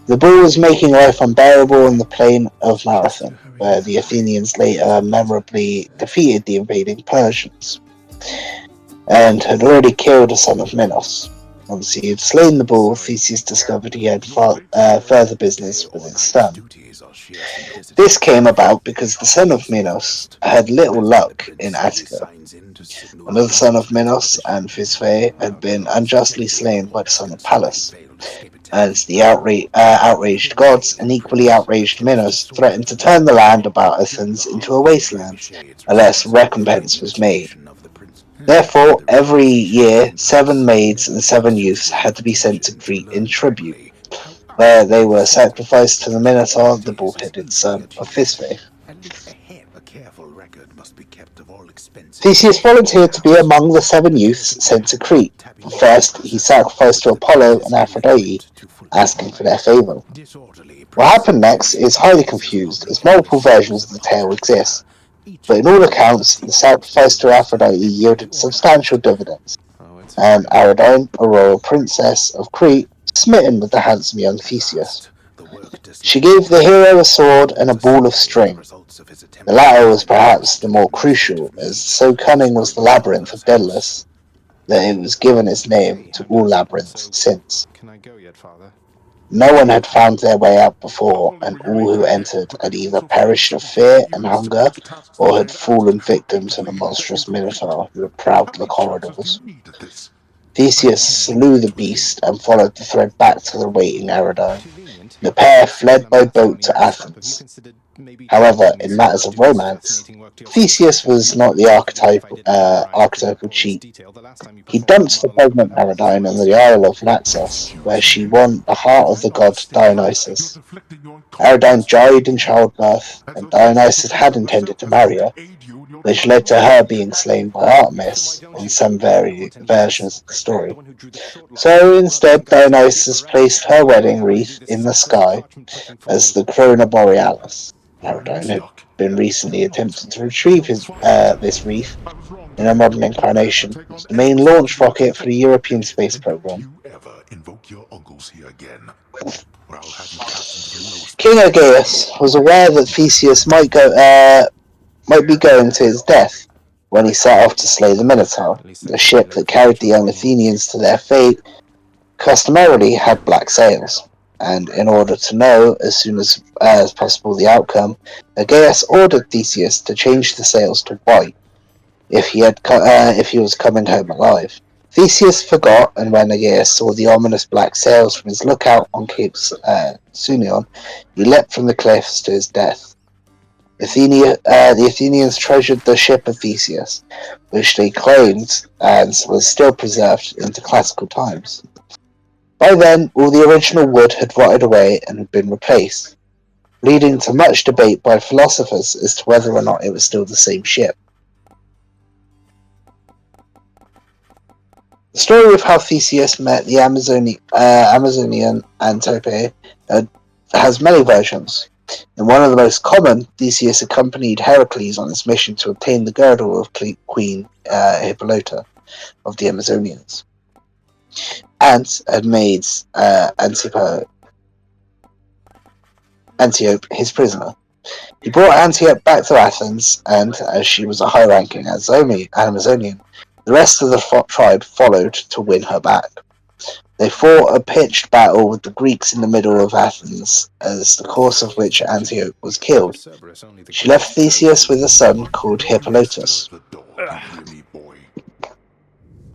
The bull was making life unbearable in the plain of Marathon, where the Athenians later memorably defeated the invading Persians, and had already killed a son of Minos. Once he had slain the bull, Theseus discovered he had further business with his son. This came about because the son of Minos had little luck in Attica. Another son of Minos and Thisbe had been unjustly slain by the son of Pallas, as the outraged gods and equally outraged Minos threatened to turn the land about Athens into a wasteland unless recompense was made. Therefore, every year 7 maids and 7 youths had to be sent to Crete in tribute, where they were sacrificed to the Minotaur, the bull-headed son of Thisbe. careful record must be kept of all expenses. Theseus volunteered to be among the 7 youths sent to Crete. First, he sacrificed to Apollo and Aphrodite, asking for their favour. What happened next is highly confused, as multiple versions of the tale exist, but in all accounts, the sacrifice to Aphrodite yielded substantial dividends, and Ariadne, a royal princess of Crete, smitten with the handsome young Theseus. She gave the hero a sword and a ball of string. The latter was perhaps the more crucial, as so cunning was the labyrinth of Daedalus that it was given its name to all labyrinths since. Can I go yet, Father? No one had found their way out before, and all who entered had either perished of fear and hunger, or had fallen victim to the monstrous Minotaur who had prowled the corridors. Theseus slew the beast and followed the thread back to the waiting Ariadne. The pair fled by boat to Athens. However, in matters of romance, Theseus was not the archetypal cheat. He dumped the pregnant Ariadne on the Isle of Naxos, where she won the heart of the god Dionysus. Ariadne died in childbirth, and Dionysus had intended to marry her, which led to her being slain by Artemis in some versions of the story. So instead, Dionysus placed her wedding wreath in the sky as the Corona Borealis. Ariadne had been recently attempting to retrieve this wreath in a modern incarnation. It's the main launch rocket for the European space program. King Aegeus was aware that Theseus might be going to his death when he set off to slay the Minotaur. The ship that carried the young Athenians to their fate customarily had black sails, and in order to know as soon as possible the outcome, Aegeus ordered Theseus to change the sails to white if he was coming home alive. Theseus forgot, and when Aegeus saw the ominous black sails from his lookout on Cape Sunion, he leapt from the cliffs to his death. The Athenians treasured the ship of Theseus, which they claimed and was still preserved into classical times. By then, all the original wood had rotted away and had been replaced, leading to much debate by philosophers as to whether or not it was still the same ship. The story of how Theseus met the Amazonian Antipope has many versions. In one of the most common, Theseus accompanied Heracles on his mission to obtain the girdle of Queen Hippolyta of the Amazonians. Ant had made Antiope his prisoner. He brought Antiope back to Athens, and as she was a high-ranking Amazonian, the rest of the tribe followed to win her back. They fought a pitched battle with the Greeks in the middle of Athens, as the course of which Antiope was killed. She left Theseus with a son called Hippolytus.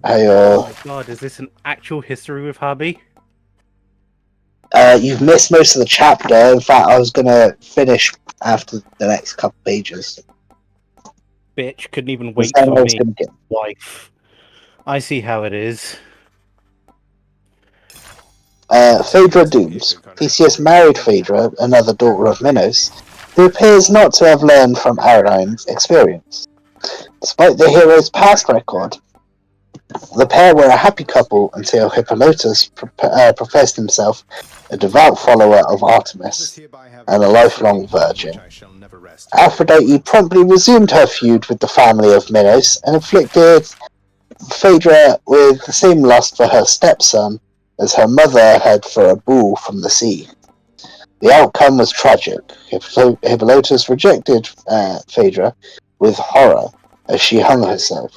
Oh my god, is this an actual history with Hubby? You've missed most of the chapter. In fact, I was going to finish after the next couple pages. Bitch, couldn't even wait for me. Wife. I see how it is. Phaedra dooms. Theseus married Phaedra, another daughter of Minos, who appears not to have learned from Ariadne's experience. Despite the hero's past record, the pair were a happy couple until Hippolytus professed himself a devout follower of Artemis and a lifelong virgin. Aphrodite promptly resumed her feud with the family of Minos and inflicted Phaedra with the same lust for her stepson as her mother had for a bull from the sea. The outcome was tragic. Hippolytus rejected Phaedra with horror as she hung herself.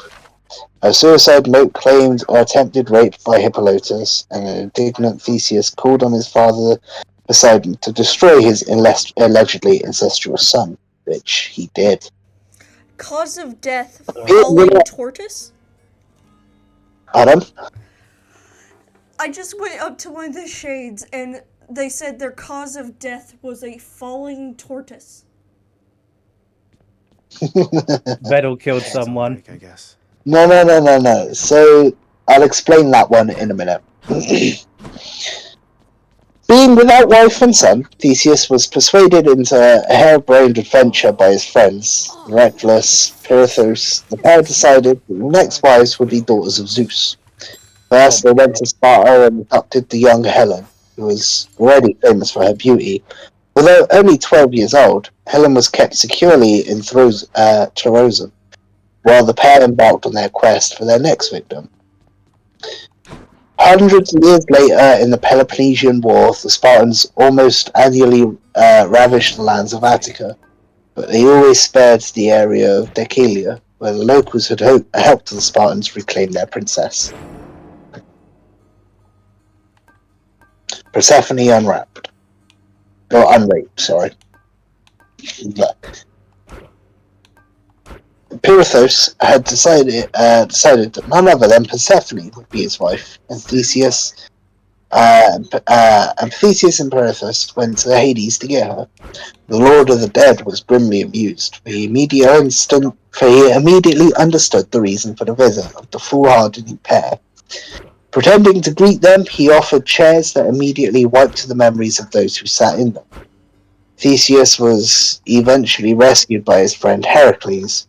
A suicide note claimed or attempted rape by Hippolytus, and an indignant Theseus called on his father Poseidon to destroy his allegedly incestuous son, which he did. Cause of death, falling tortoise? Adam? I just went up to one of the shades and they said their cause of death was a falling tortoise. Vettel killed someone. I guess. No. So, I'll explain that one in a minute. Being without wife and son, Theseus was persuaded into a harebrained adventure by his friends, Reckless, Pirithous. The pair decided that the next wives would be daughters of Zeus. First, they went to Sparta and adopted the young Helen, who was already famous for her beauty. Although only 12 years old, Helen was kept securely in Troezen, while the pair embarked on their quest for their next victim. Hundreds of years later, in the Peloponnesian War, the Spartans almost annually ravaged the lands of Attica, but they always spared the area of Decelea, where the locals had helped the Spartans reclaim their princess. Persephone unwrapped. Or unraped, sorry. Pirithous had decided that none other than Persephone would be his wife, and Theseus and Pirithous went to Hades to get her. The Lord of the Dead was grimly amused, for he immediately understood the reason for the visit of the foolhardy pair. Pretending to greet them, he offered chairs that immediately wiped the memories of those who sat in them. Theseus was eventually rescued by his friend Heracles,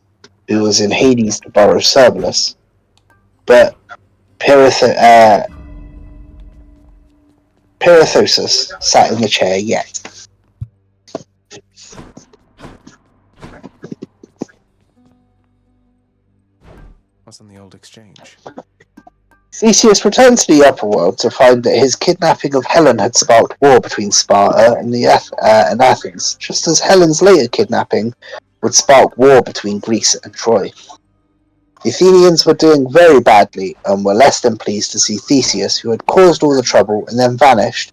who was in Hades to borrow Cerberus, but Pirithous sat in the chair yet. What's on the old exchange? Theseus returned to the upper world to find that his kidnapping of Helen had sparked war between Sparta and Athens, just as Helen's later kidnapping would spark war between Greece and Troy. The Athenians were doing very badly and were less than pleased to see Theseus, who had caused all the trouble and then vanished.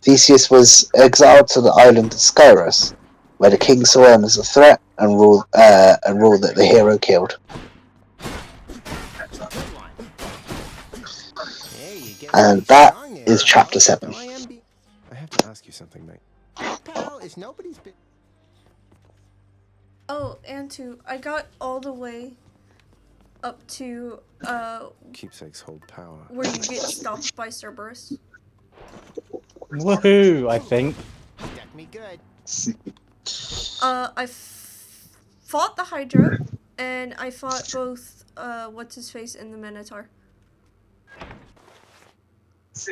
Theseus was exiled to the island of Skyros, where the king saw him as a threat and ruled that the hero killed. And that is chapter 7. I have to ask you something, mate. Pal, is nobody's been. Oh, and I got all the way up to Keepsakes hold power. where you get stopped by Cerberus. Woohoo! I think. Got me good. I fought the Hydra, and I fought both what's his face and the Minotaur. You've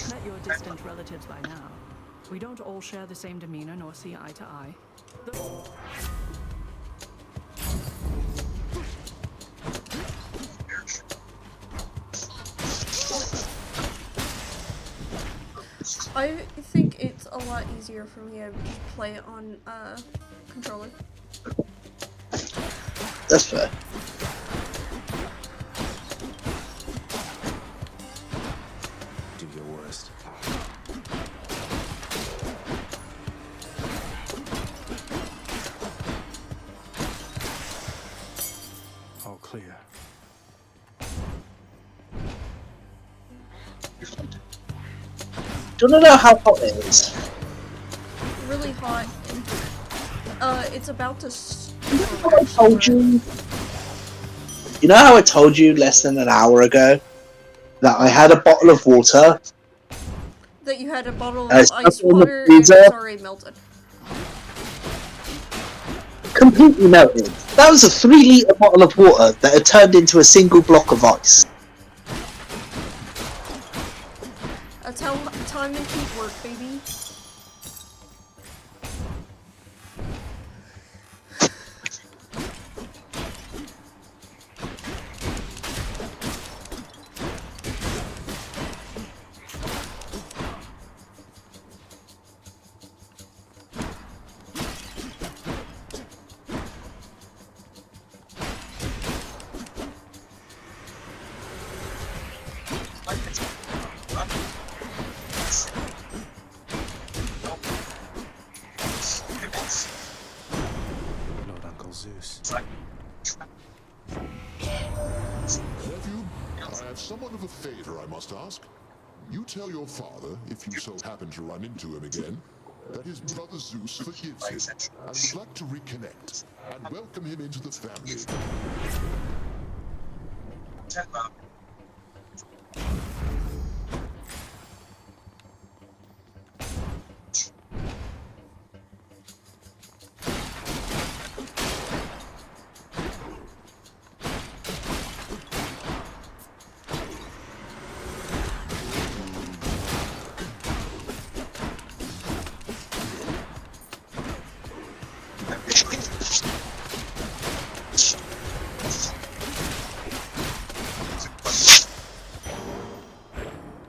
met your distant relatives by now. We don't all share the same demeanor nor see eye to eye. I think it's a lot easier for me to play it on controller. That's fair. Do your worst. All clear. Do you know how hot it is? Really hot. And, it's about to. I told you. You know how I told you less than an hour ago that I had a bottle of water? That you had a bottle of It's ice in the water and freezer. it's already melted. Completely melted. That was a 3-litre bottle of water that had turned into a single block of ice. That's how time and heat work, baby. Lord Uncle Zeus. Nephew, I have somewhat of a favor I must ask. You tell your father, if you so happen to run into him again, that his brother Zeus forgives him and would like to reconnect and welcome him into the family.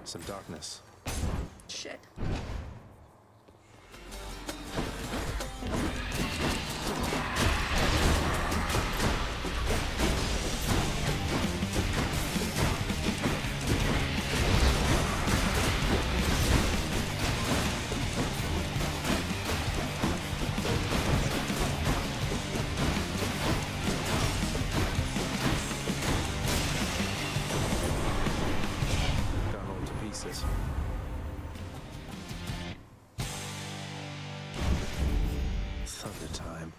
Some darkness. Shit. Gone all to pieces. Thunder time.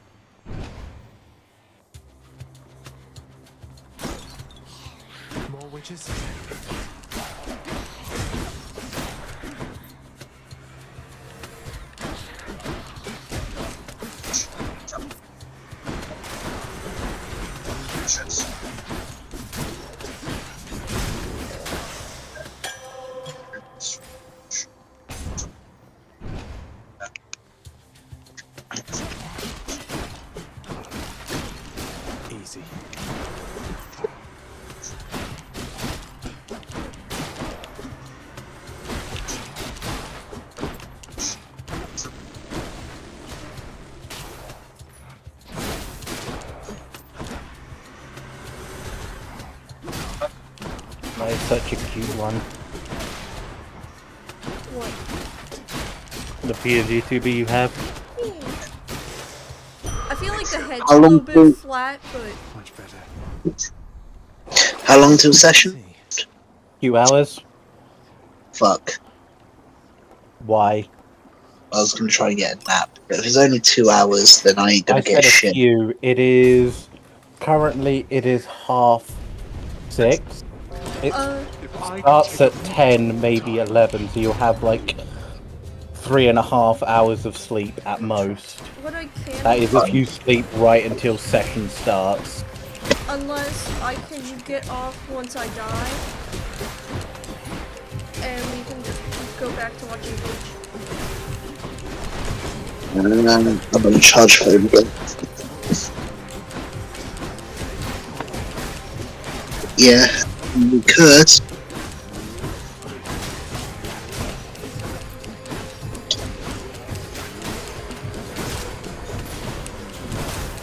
More witches? Easy. That is such a cute one. What? The PNG 2B you have. I feel like the head's How a long little bit till- flat, but Much better. How long till session? See. Few hours. Fuck. Why? I was gonna try and get a nap, but if it's only 2 hours, then I ain't gonna I get said a shit. few. Currently it is 6:30. It starts at 10, maybe 11, so you'll have like 3.5 hours of sleep at most. what I can That is do, if you sleep right until session starts. unless I can get off once I die, and we can just go back to watching Bleach. I'm gonna charge for it again. Yeah, you could.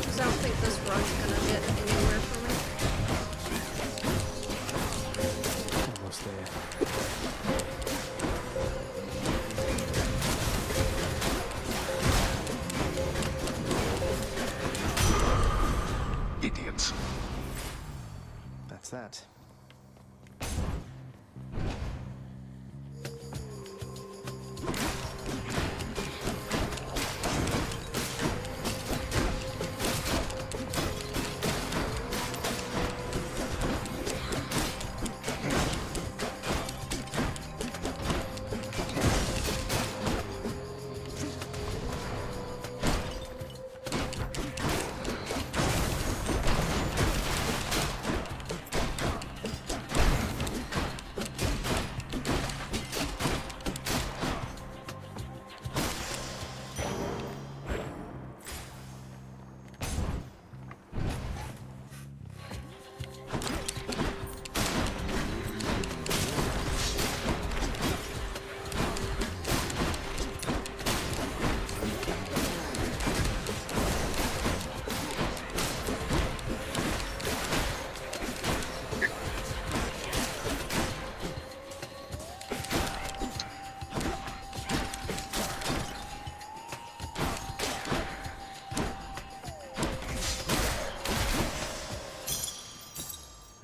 Because I don't think this run's gonna get anywhere for me. Almost there. Idiots. That's that.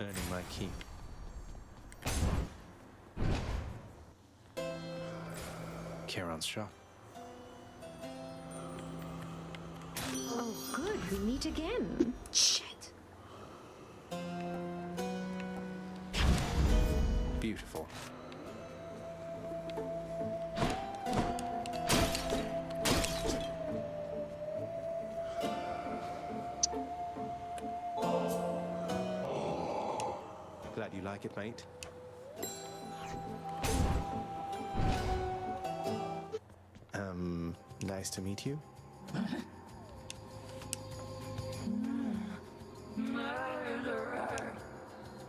Earning my keep. Kieran's shop. we meet again. Shit. Beautiful. Glad you like it, mate. Nice to meet you.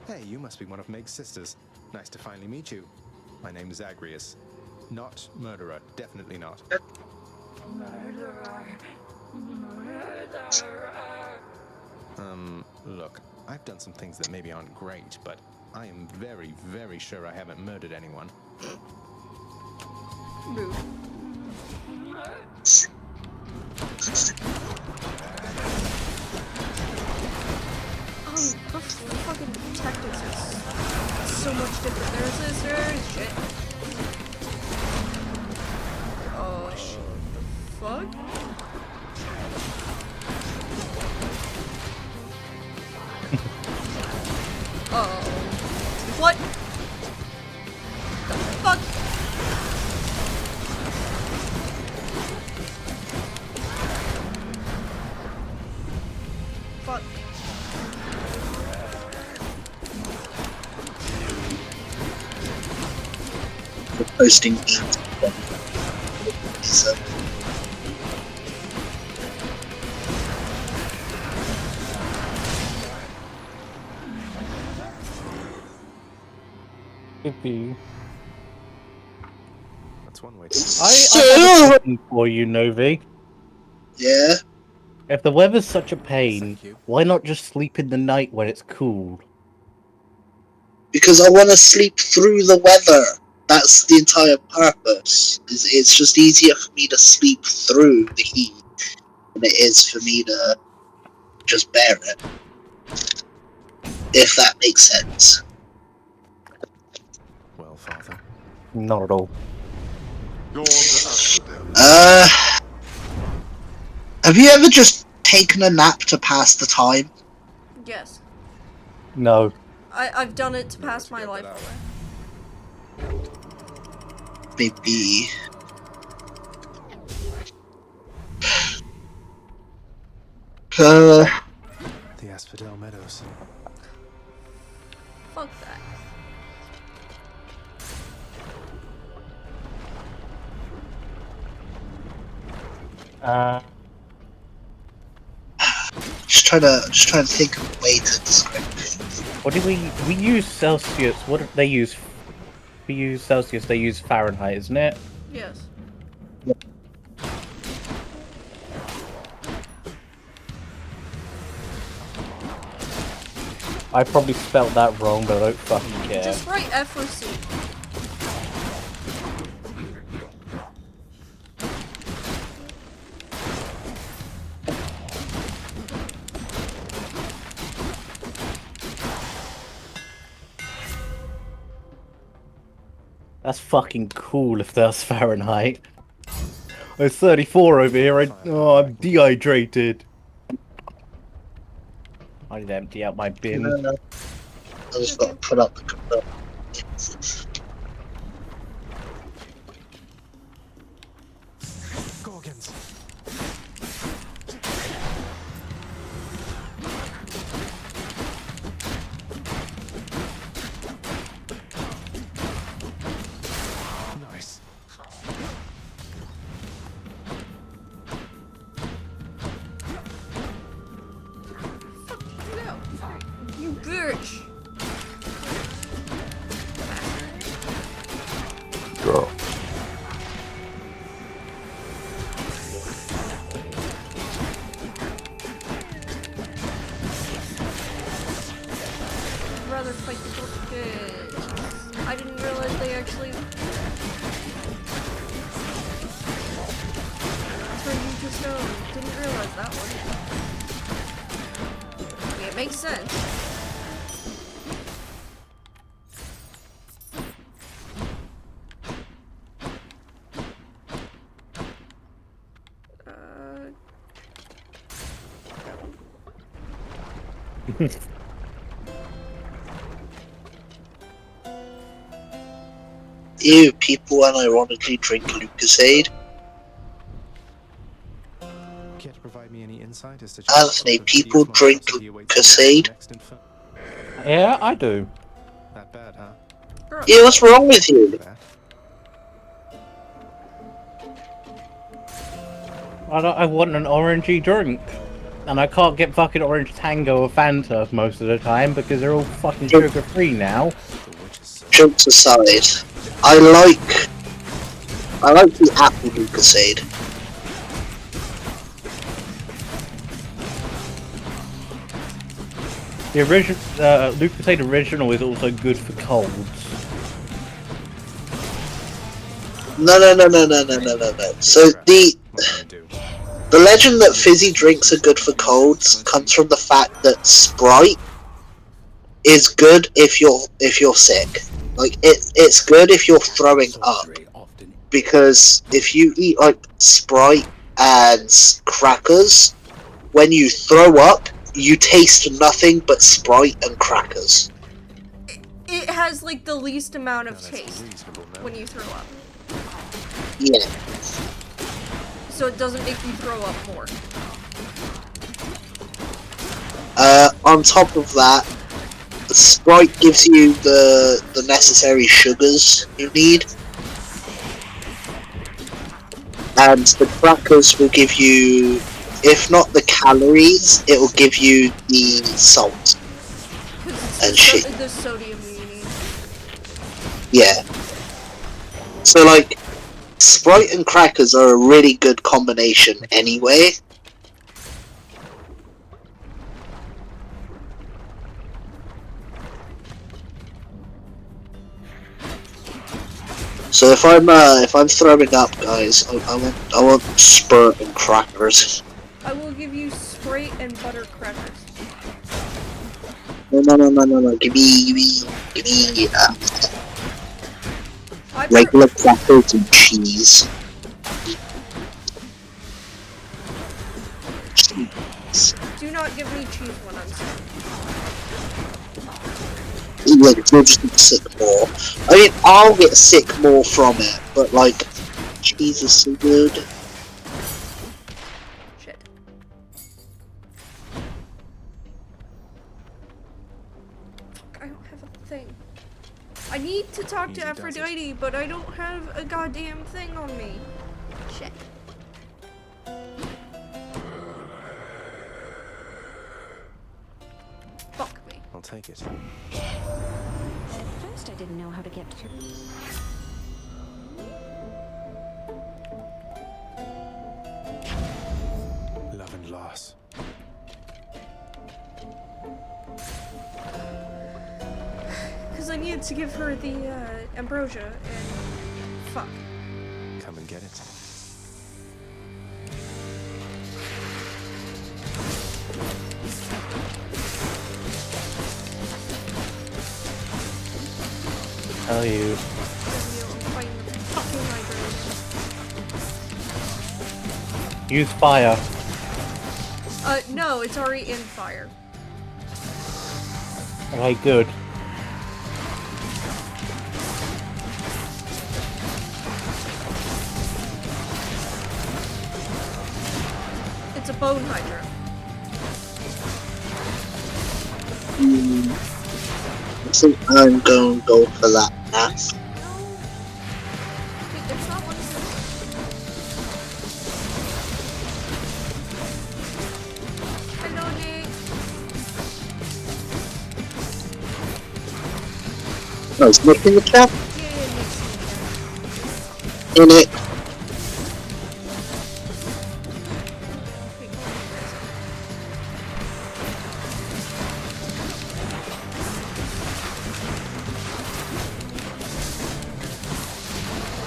Hey, you must be one of Meg's sisters. Nice to finally meet you. My name is Zagreus. Not murderer, definitely not. Look, I've done some things that maybe aren't great, but I am very, very sure I haven't murdered anyone. Rude. The fucking tactics is so much different. There's shit. Oh, fuck? What? The fuck? Fuck. Posting memes. So, Hubby. That's one way to... I have a question for you, Novi. yeah, If the weather's such a pain, why not just sleep in the night when it's cool? because I want to sleep through the weather. That's the entire purpose. It's just easier for me to sleep through the heat than it is for me to just bear it. If that makes sense. Well, Father. Not at all. Have you ever just taken a nap to pass the time? Yes. No. I've done it to pass my life away. Maybe. The Asphodel Meadows. Fuck that. Just trying to think of a way to describe it. What do we use Celsius? What do they use? We use Celsius. They use Fahrenheit, isn't it? Yes. I probably spelt that wrong, but I don't fucking care. Just write F or C. That's fucking cool if that's Fahrenheit. It's 34 over here. I'm dehydrated. I need to empty out my bin. I just got to put up the control. Gorgons. Nice. No. You bitch. Girl. I'd rather fight the bullshit. I didn't realize they actually turn you to stone. Didn't realize that one. Okay, it makes sense. Ew, people unironically drink Lucasade. Care to provide me any insight as to Anthony, people drink Lucasade. Yeah, I do. That bad, huh? Gross. Ew, what's wrong with you? I want an orangey drink. And I can't get fucking Orange Tango or Fanta most of the time because they're all fucking sugar-free now. Jokes aside, I like the apple Lucasade. The original Lucasade Original is also good for colds. No. So the legend that fizzy drinks are good for colds comes from the fact that Sprite is good if you're sick. Like it's good if you're throwing up, because if you eat like Sprite and crackers, when you throw up, you taste nothing but Sprite and crackers. It has like the least amount of taste when you throw up. Yeah. So it doesn't make you throw up more. On top of that, Sprite gives you the necessary sugars you need, and the crackers will give you, if not the calories, it will give you the salt and shit. The sodium you need. Yeah. So like, Sprite and crackers are a really good combination anyway. So if I'm throwing up, guys, I want Sprite and crackers. I will give you Sprite and butter crackers. No. Give me regular crackers and cheese. Do not give me cheese when I'm sick. Like, you'll just get sick more. I mean, I'll get sick more from it, but like, cheese is so good. Shit. Fuck, I don't have a thing. I need to talk to Aphrodite, but I don't have a goddamn thing on me. Shit. Fuck me. I'll take it. At first I didn't know how to get through. Love and loss. Because I needed to give her the ambrosia, and fuck. Come and get it. Tell you. Use fire. No, it's already in fire. Okay, good. It's a bone hydra. I think I'm going to go for that now. It's not one of Hello, Nick. Oh, is Nick in the chat? Yeah, Nick's In it.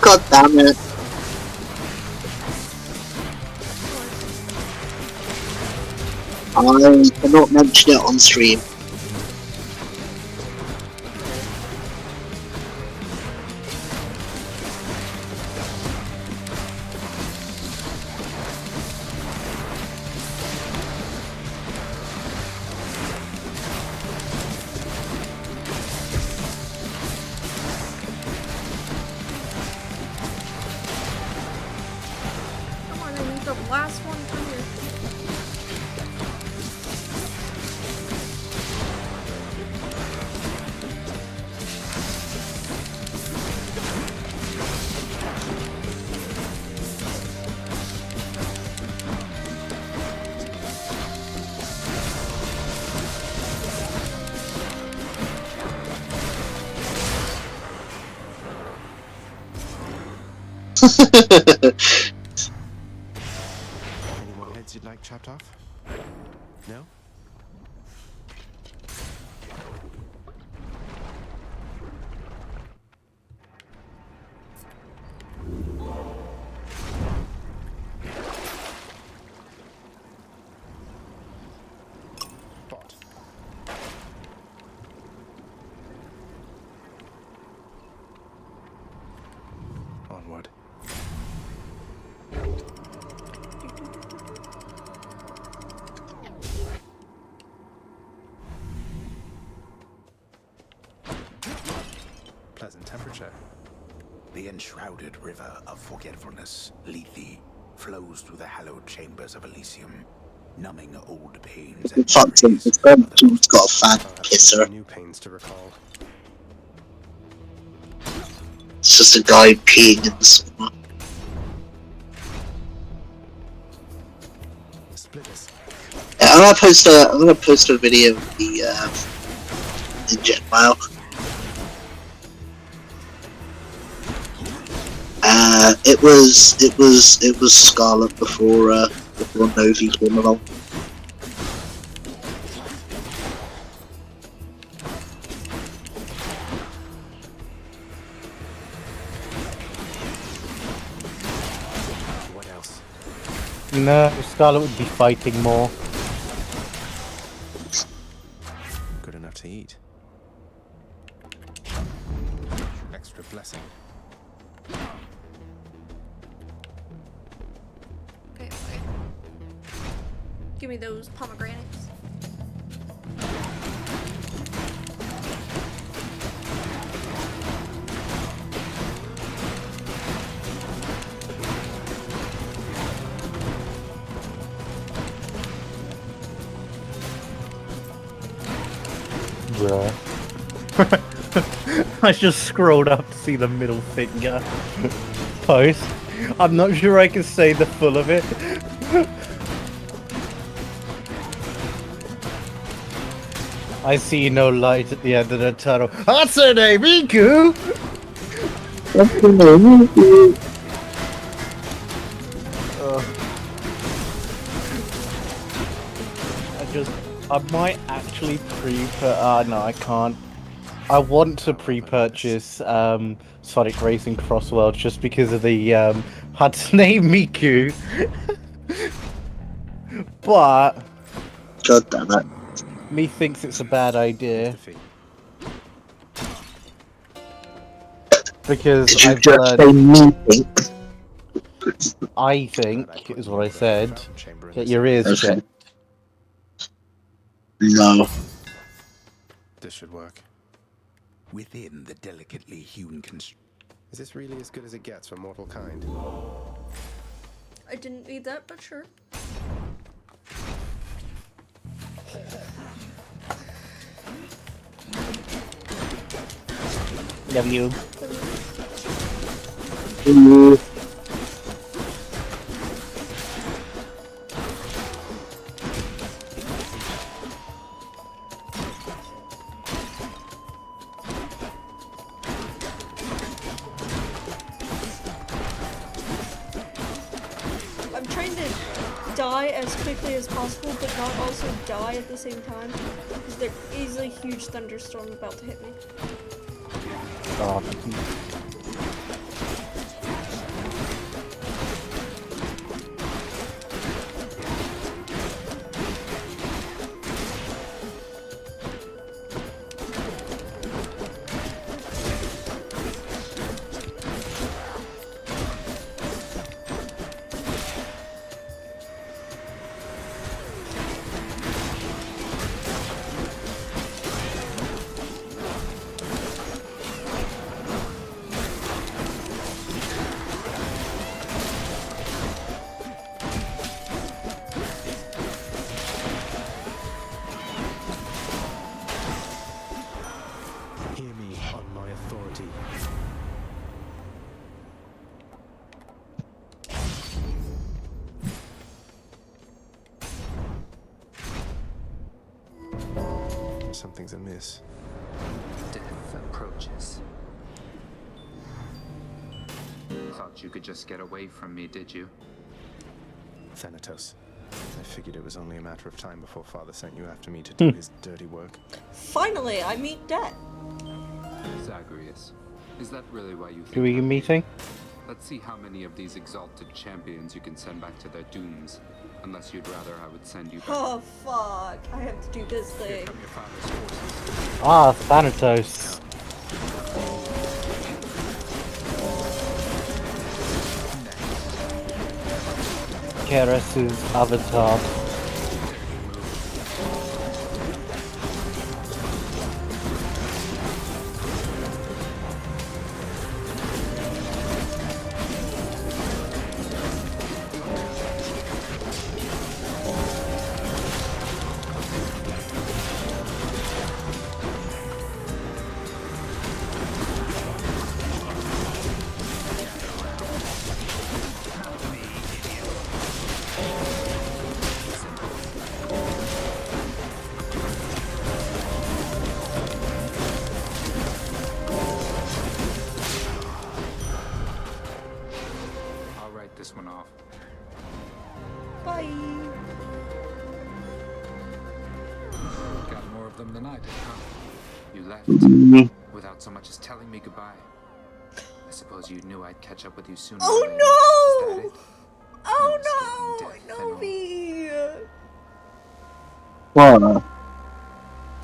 God damn it. I cannot mention it on stream. Any more heads you'd like chopped off? No? Bot. Onward. Pleasant temperature. The enshrouded river of forgetfulness, Lethe, flows through the hallowed chambers of Elysium, numbing old pains and Fucked him. memories It's of the most got a fat I'll have pisser. new pains to recall. It's just a guy peeing in the sauna. Splitters. Yeah, I'm gonna post a video of the jet file. It was Scarlet before Novi came along. What else? No, Scarlet would be fighting more. Good enough to eat. Extra blessing. Okay, okay. Give me those pomegranates. Bruh. I just scrolled up to see the middle finger post. I'm not sure I can say the full of it. I see no light at the end of the tunnel. Hatsune Miku! I might actually no, I can't. I want to pre-purchase Sonic Racing Cross World just because of the Hatsune Miku. But God damn it. me thinks it's a bad idea because Did you I've just learned. say me think? I think is what I said. Get your ears Okay. checked. No. This should work. within the delicately hewn Is this really as good as it gets for mortal kind? I didn't need that, but sure. Love you. I'm trying to die as quickly as possible, but not also die at the same time, because there is a huge thunderstorm about to hit me. Oh. Hear me on my authority. Something's amiss. Death approaches. Thought you could just get away from me, did you? Thanatos. I figured it was only a matter of time before Father sent you after me to do his dirty work. Finally, I meet death. Zagreus, is that really why you think Who are you meeting? Let's see how many of these exalted champions you can send back to their dooms. Unless you'd rather I would send you back. Oh fuck, I have to do this Here thing. come your father's forces. Ah, Thanatos. Keres's avatar. I'll write this one off. Bye. Got more of them than I did, huh? You left without so much as telling me goodbye. I suppose you knew I'd catch up with you sooner. Oh or later. Is that no! it? Oh No escaping death no! and all. Novi! What?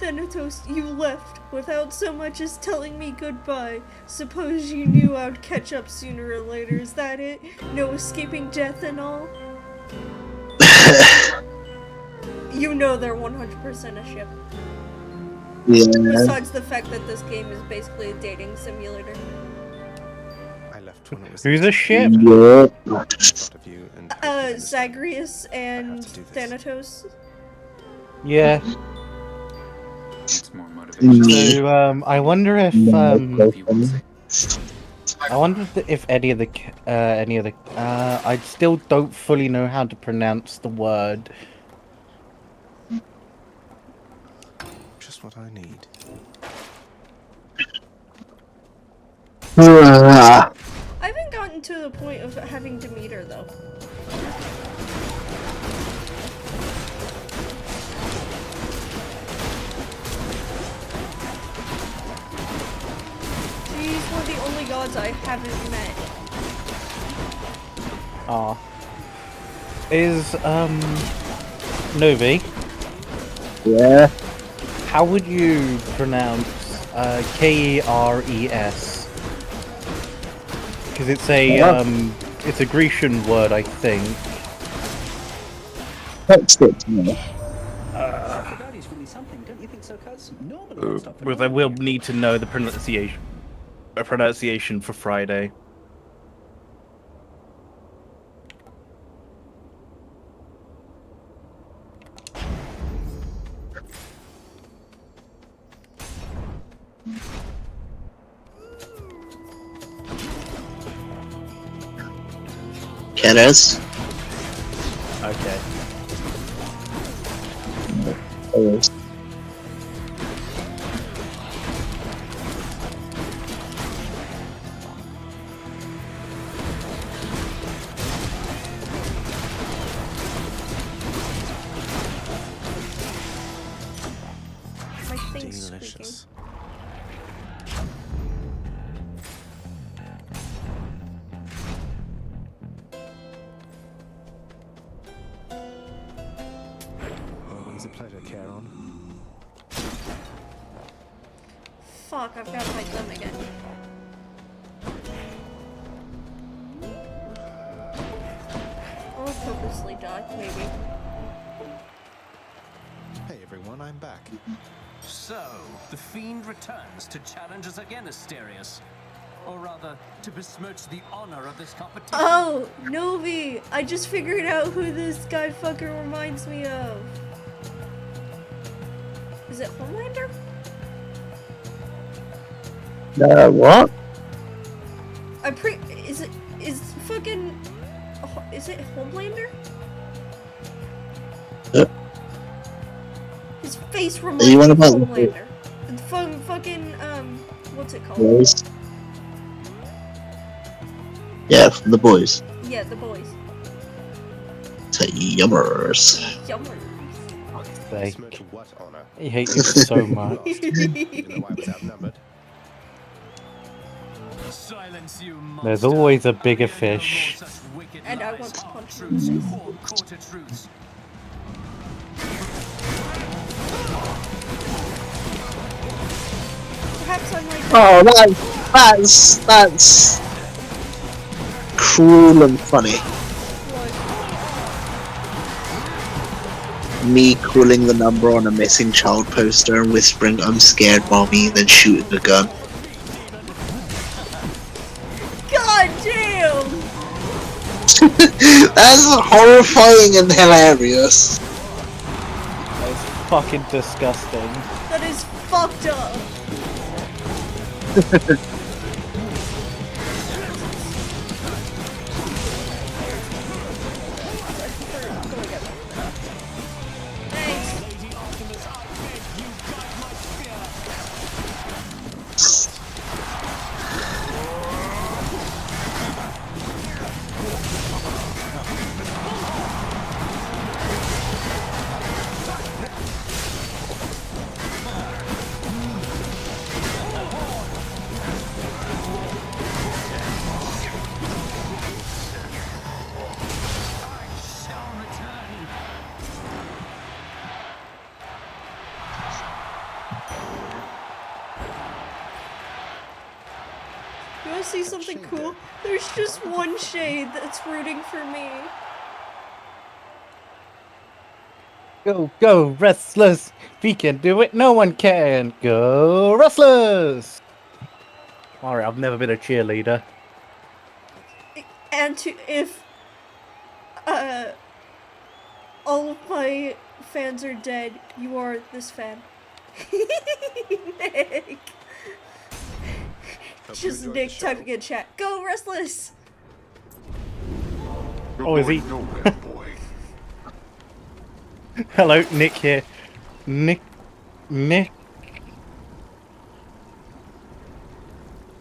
Thanatos, you left without so much as telling me goodbye. Suppose you knew I'd catch up sooner or later. Is that it? No escaping death and all? You know they're 100% a ship. Yeah. Besides the fact that this game is basically a dating simulator. I left when it was. Who's a ship? Yeah. Thought of you and hope you'd understand. Zagreus and to do this. Thanatos. Yeah. It's more motivation. So, I wonder if, If you want to say. I wonder if any of the, I still don't fully know how to pronounce the word. Just what I need. I haven't gotten to the point of having to meet her though. She's one of the only gods I haven't met. Ah. Is, Novi, Yeah. how would you pronounce, Keres? Because it's it's a Grecian word, I think. Text it to me. Aphrodite's really something, don't you think so, Cuz? Nobody wants to Well, then we'll need to know the pronunciation for Friday. Keres. Okay. My thing's squeaking. Delicious. Always a pleasure, Charon. Fuck, I've got to fight them again. I'll purposely die, maybe. Hey everyone, I'm back. So, the Fiend returns to challenge us again, Asterius. Or rather, to besmirch the honor of this competition. Oh, Novi! I just figured out who this guy fucker reminds me of. Is it Homelander? What? Is it Homelander? His face reminds me you of on about Homelander. From fucking, what's it called? Yes. Yeah, from the boys. Yeah, the boys. To yummers. Yummers. Fuck's Swear sake. to what honor? I hate you so much. Even though I was outnumbered. Silence, you monster. There's always a bigger I hear no more fish. such wicked And I lies, want to half punch truths you. or quarter truths. Perhaps I'm like. Oh, that's cruel and funny. Me calling the number on a missing child poster and whispering, "I'm scared, mommy," then shooting a gun. God damn! That's horrifying and hilarious. That is fucking disgusting. That is fucked up. You wanna see something cool? There's just one shade that's rooting for me. Go, go, Restless! We can do it, no one can! Go, Restless! Alright, I've never been a cheerleader. And if all of my fans are dead, you are this fan. Nick. Just Nick typing in chat. Go, Restless! Oh, is he? Hello, Nick here. Nick.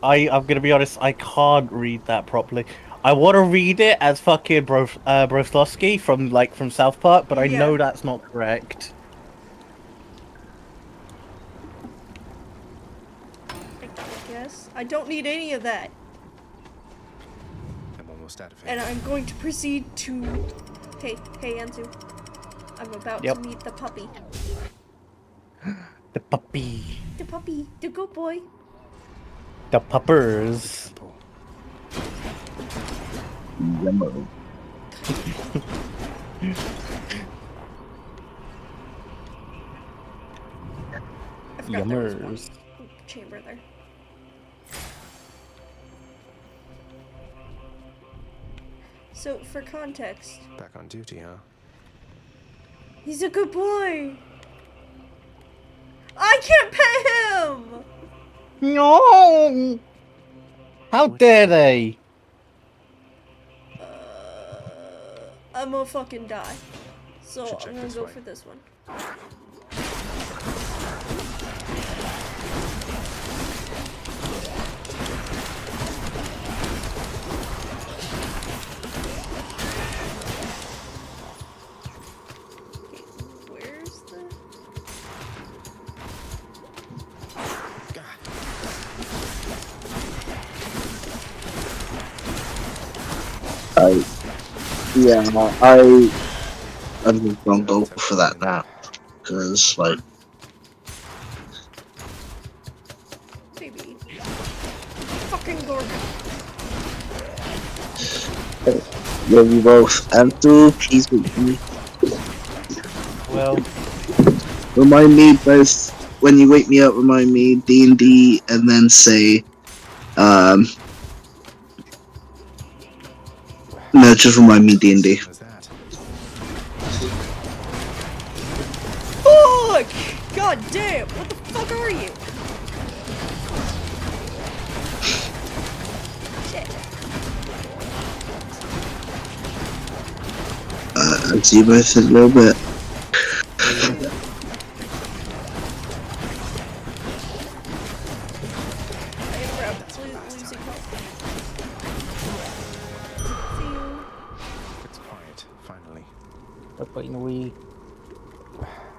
I'm gonna be honest, I can't read that properly. I want to read it as fucking Broflovsky from South Park, but I know that's not correct. I guess. I don't need any of that. I'm almost out of here. And I'm going to proceed to... Hey, Anzu. I'm about to meet the puppy. The puppy. The puppy. The good boy. The puppers. Yummer. Yummers. Chamber there. So, for context, Back on duty, huh? he's a good boy. I can't pet him. No! How dare they? I'm gonna fucking die. So Should check I'm gonna this go way. for this one. Where's the... I'm just gonna go for that now, because like, Baby. Fucking Gorgon. love you both. And two, please wait for me. Well, Remind me both when you wake me up. Remind me D&D, and then say, no, just remind me D&D. Fuck! God damn! What the fuck are you? Shit. I'll see you both in a little bit.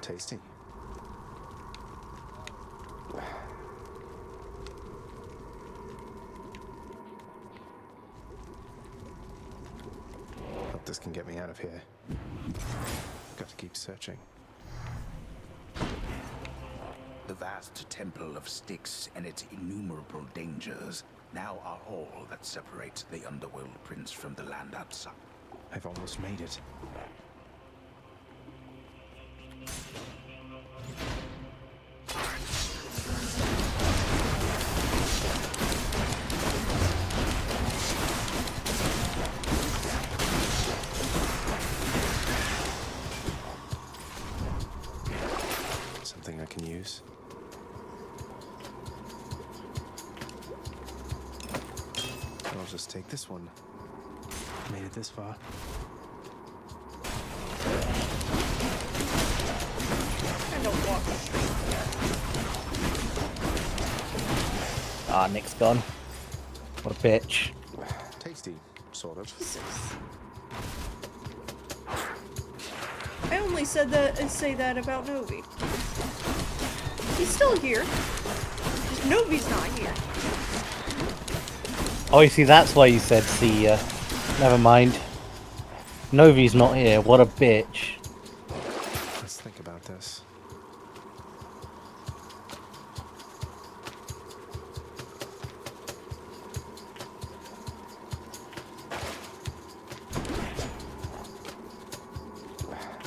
Tasty. Hope this can get me out of here. Got to keep searching. The vast temple of Styx and its innumerable dangers now are all that separates the underworld prince from the land outside. I've almost made it. Something I can use. I'll just take this one. Made it this far. Ah, Nick's gone. What a bitch. Tasty, sort of. Jesus. I only said that and say that about Novi. He's still here. Just Novi's not here. Oh, you see, that's why you said see ya. Never mind. Novi's not here. What a bitch. Let's think about this.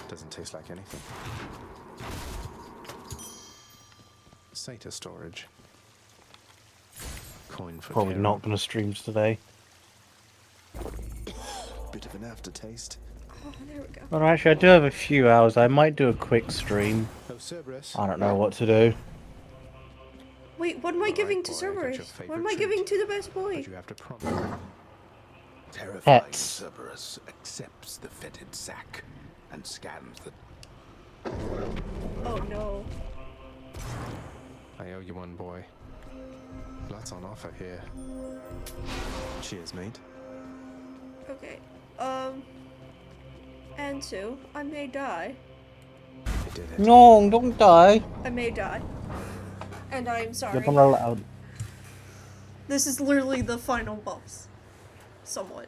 Doesn't taste like anything. SATA storage. Coin for Probably Karen. not gonna stream today. Bit of an aftertaste. Oh, there we go. Well, actually, I do have a few hours. I might do a quick stream. Oh, Cerberus. I don't know what to do. Wait, what am I giving to boy, I got your Cerberus? favorite What am I treat. giving to the best boy? But you have to promise. Terrified, Pets. Cerberus accepts the fetid sack and scans the Oh no. I owe you one, boy. Lots on offer here. Cheers, mate. Okay. And two, I may die. I did it. No, don't die. I may die. And I am sorry. You're not allowed. This is literally the final boss. Somewhat.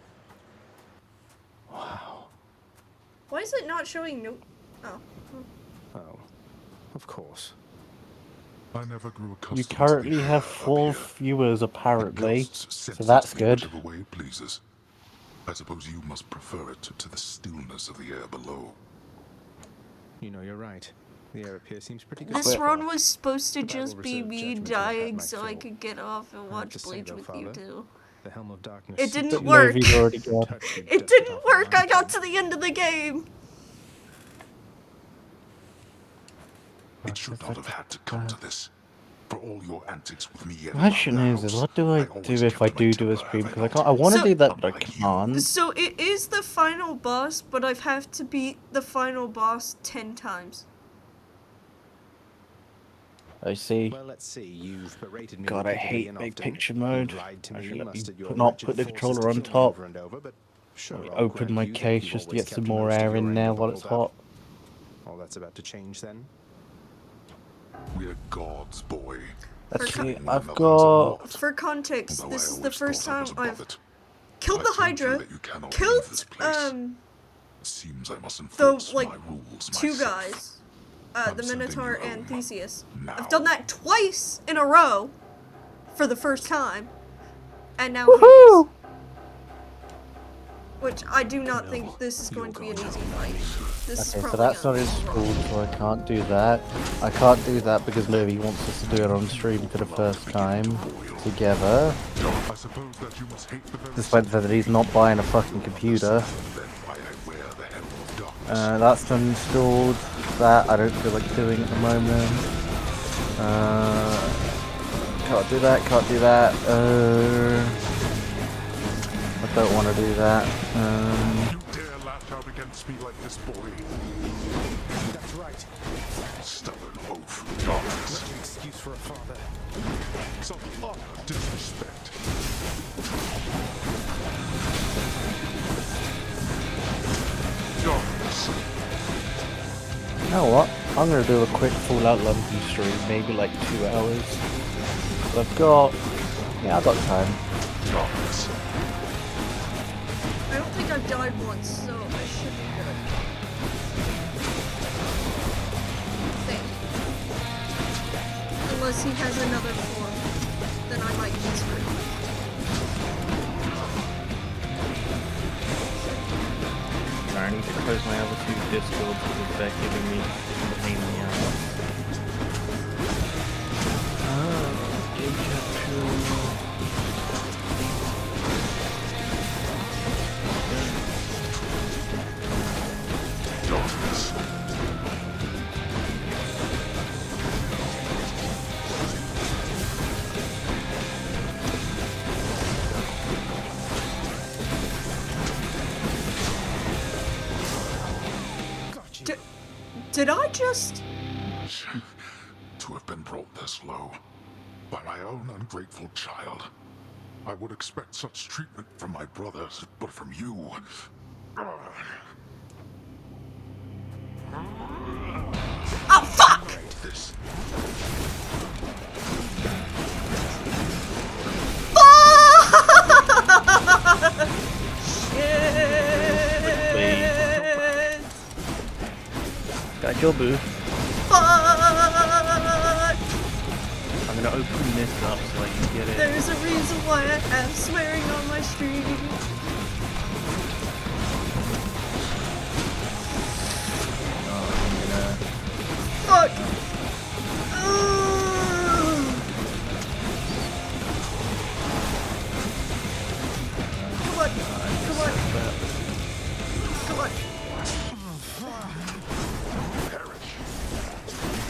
Wow. Why is it not showing no... Oh. Oh, of course. I never grew accustomed You to the currently air have up 4 here. viewers, apparently. Ghosts sense So that's it good. whichever way it pleases. I suppose you must prefer it to the stillness of the air below. You know, you're right. The air up here seems pretty good. This run was supposed to But I will just be reserve me judgment as that dying might so I fall. could get off and I have watch to say, Bleach though, with you Father, two. The Helm of Darkness. It didn't But work. Novi's already gone. Touched you It just didn't off work. the I got mountain. to the end of the game. It should not have had to come to this. For all your antics with me and Question around is, the house, what do I always do if kept I my do a temper, stream? have Because I not? can't. I want to So- do that, but I Unlike you. can't. So it is the final boss, but I've have to beat the final boss 10 times. I see. Well, let's see. You've berated me God, I repeatedly hate and big often. picture You've mode. lied to I me, should let me mustered your not wretched put the forces controller to on kill me top. over and over, but sure, I'll Open grant my you that case you've just to always get some kept more most of air your in anger there while it's bottled up. hot. All that's about to change then. We're gods, boy. Let's For see. One I've another got. as a For context, Though this I is the always first thought I time was above I've it. killed I the told you Hydra, that you cannot killed leave this place. Seems I must the enforce like my rules two myself. guys, I'm the sending Minotaur you and home. Theseus. Now. I've done that twice in a row, for the first time, and now Woohoo! Hades. Which I do not think this is going to be an easy fight. This is Okay, so probably that's not gonna be installed, wrong. so I can't do that. I can't do that because Novi wants us to do it on stream for the first time together. I suppose that you must hate the very Despite the fact that he's not buying a fucking computer. then why I wear the Helm of Darkness. That's done installed. That I don't feel like doing at the moment. Can't do that, can't do that. I don't want to do that. You dare lash out against me like this, boy. That's right. Stubborn oaf. Darkness. An excuse for a father. Some utter disrespect. Darkness. know what? I'm gonna do a quick Fallout London stream, maybe like 2 hours. But I've got time. I don't think I've died once, so I should be good. Think. Unless he has another form, then I might be screwed. I need to close my other 2 discords because they're giving me a pain in the ass. Game capture. Did I just... To have been brought this low by my own ungrateful child. I would expect such treatment from my brothers, but from you... Oh, fuck! This. Shit! Got your boo. Fuck! I'm gonna open this up so I can get it. There's a reason why I have swearing on my stream. Fuck! Come on! Come on! Come on!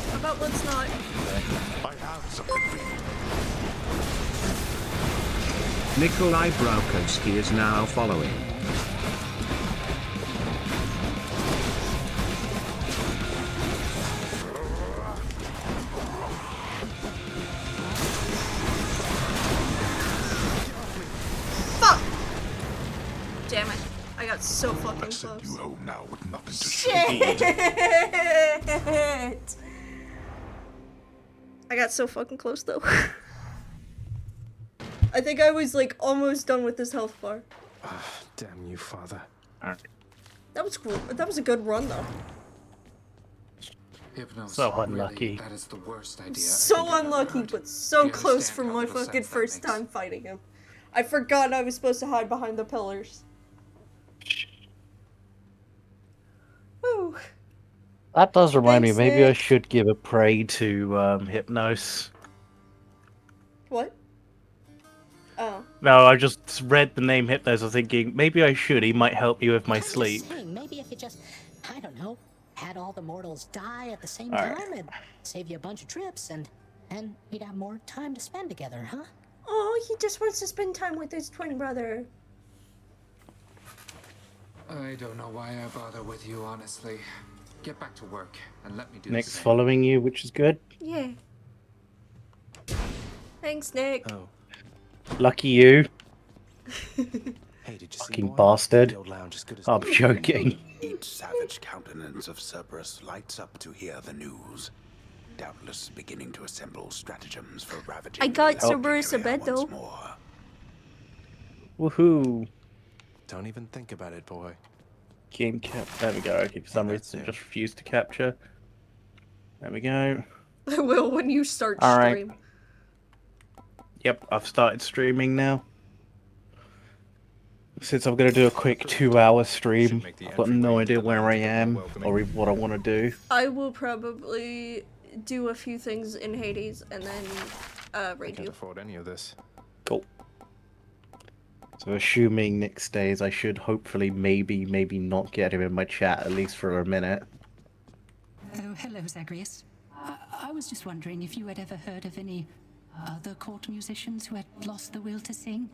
How about let's not? I have something for you. Nikolai Braukovsky is now following. Fuck! Damn it. I got so fucking close. You home now with nothing to Shit! I got so fucking close though. I think I was like almost done with this health bar. Damn you, father. That was cool. That was a good run though. Hypnos, So unlucky. Really, that is the worst idea. So unlucky, but so close for my fucking first time fighting him. I forgot I was supposed to hide behind the pillars. Woo. That does remind Thanks, me, maybe I Nick. should give a prey to Hypnos. What? Oh. No, I just read the name Hypnos. I was thinking maybe I should. He might help me with my sleep. Saying, maybe if you just, I don't know, had all the mortals die at the same Alright. time, it'd save you a bunch of trips, and we'd have more time to spend together, huh? Oh, he just wants to spend time with his twin brother. I don't know why I bother with you, honestly. Get back to work and let me do Nick's the same. following you, which is good. Yeah. Thanks, Nick. Oh. Lucky you. Hey, did you Fucking bastard. The old lounge as good as I'm joking. Each savage countenance of Cerberus lights up to hear the news. Doubtless beginning to assemble stratagems for ravaging. I got the Cerberus a area bed though. once more. Woohoo. Don't even think about it, boy. Game cap. There we go. Okay, for some reason it just refused to capture. There we go. I will when you start Alright. stream. Yep, I've started streaming now. Since I'm going to do a quick 2-hour stream, I've got no idea where I am or even what I want to do. I will probably do a few things in Hades and then raid Can't you. afford any of this. Cool. So assuming Nick stays, I should hopefully maybe not get him in my chat, at least for a minute. Oh, hello, Zagreus. I was just wondering if you had ever heard of any other court musicians who had lost the will to sing?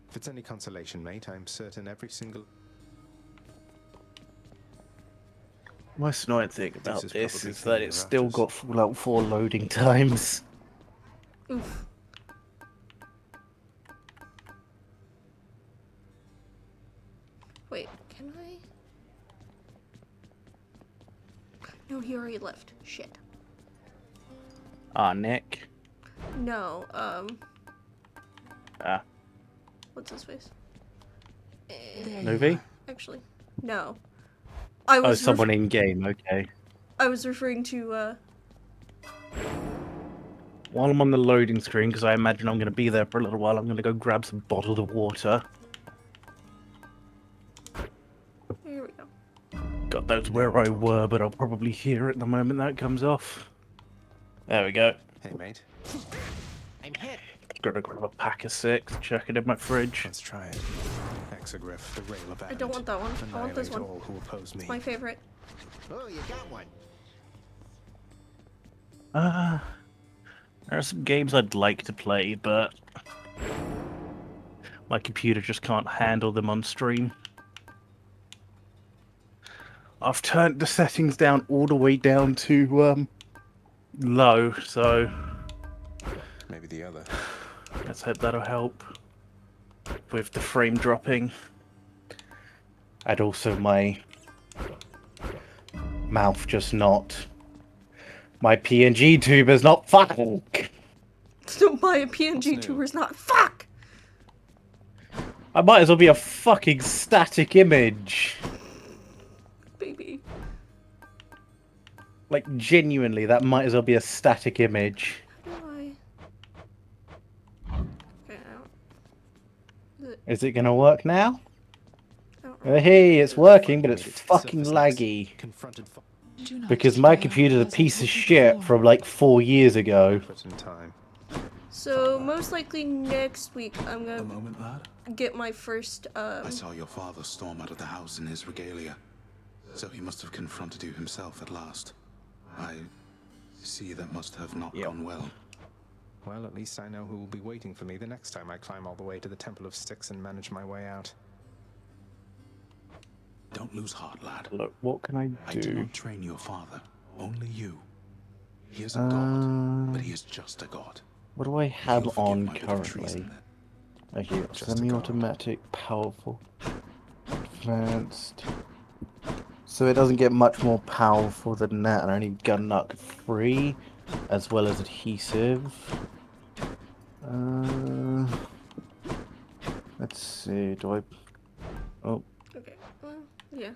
If it's any consolation, mate, I'm certain every single... Most annoying thing about is this probably is that thinking it's of still rafters. got Fallout 4 loading times. Oof. Wait, can I? No, Oh, he already left. Shit. Ah, Nick. No, Ah. what's his face? Novi? Actually, no. I Oh, was someone in game, okay. I was referring to, While I'm on the loading screen, because I imagine I'm going to be there for a little while, I'm going to go grab some bottled water. Here we go. God knows where I were, but I'll probably hear it the moment that comes off. There we go. Hey, mate. I'm hit. Gotta grab a pack of 6, check it in my fridge. Let's try it. Exogryph, the rail of I don't want that one. I want this one. all who oppose me. It's my favorite. Oh, you got one. There are some games I'd like to play, but my computer just can't handle them on stream. I've turned the settings down all the way down to low, so maybe the other. Let's hope that'll help with the frame dropping. And also my mouth just not. My PNG tuber's not fucking. So my PNG tuber's not fuck. I might as well be a fucking static image. Baby. Like, genuinely, that might as well be a static image. How do I... Okay, Is it gonna work now? Hey, it's working, but it's fucking laggy. Because my computer's a piece of shit from like 4 years ago. So, most likely next week, I'm A gonna moment, lad. get my first, I saw your father storm out of the house in his regalia. So he must have confronted you himself at last. I see that must have not gone well. Well, at least I know who will be waiting for me the next time I climb all the way to the Temple of Styx and manage my way out. Don't lose heart, lad. Look, what can I do? I did not train your father, only you. He is a god, but he is just a god. What do I have You'll forgive on my bit of currently? treason, Okay, semi-automatic, powerful, advanced. So it doesn't get much more powerful than that, and I need gun nut 3, as well as adhesive. Let's see, do I... Oh. Okay, yeah.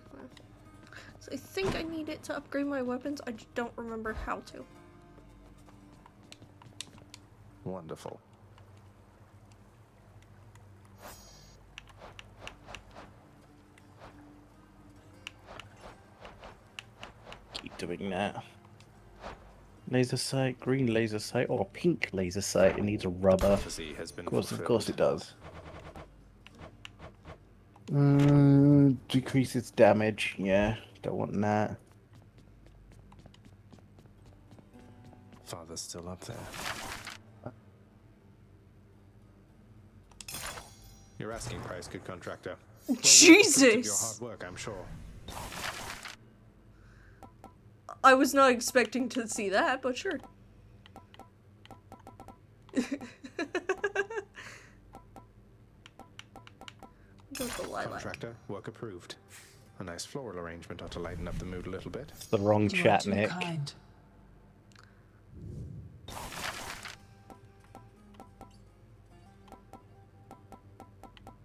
So I think I need it to upgrade my weapons, I just don't remember how to. Wonderful. Keep doing that. Laser sight, green laser sight, or pink laser sight. It needs a rubber. Of course it does. Decrease its damage. Yeah, don't want that. Father's still up there. Your asking price, good contractor. Well, Jesus! Your hard work, I'm sure. I was not expecting to see that, but sure. Contractor, work approved. A nice floral arrangement ought to lighten up the mood a little bit. It's the wrong chat, Nick.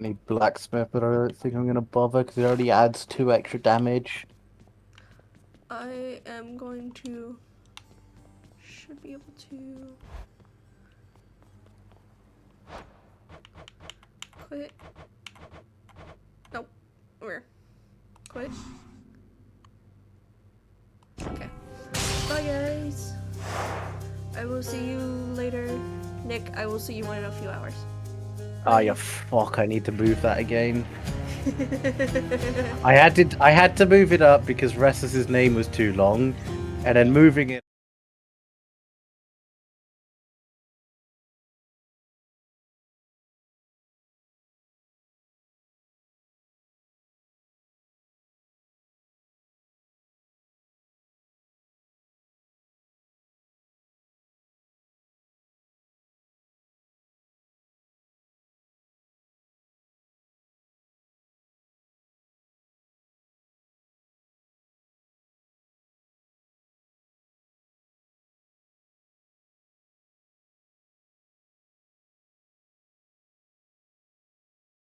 Need blacksmith, but I don't think I'm gonna bother because it already adds 2 extra damage. I am going to... should be able to... quit. Nope. Where? Quit. Okay. Bye, guys. I will see you later. Nick, I will see you in a few hours. Oh, you fuck, I need to move that again. I had to move it up because Restless's name was too long, and then moving it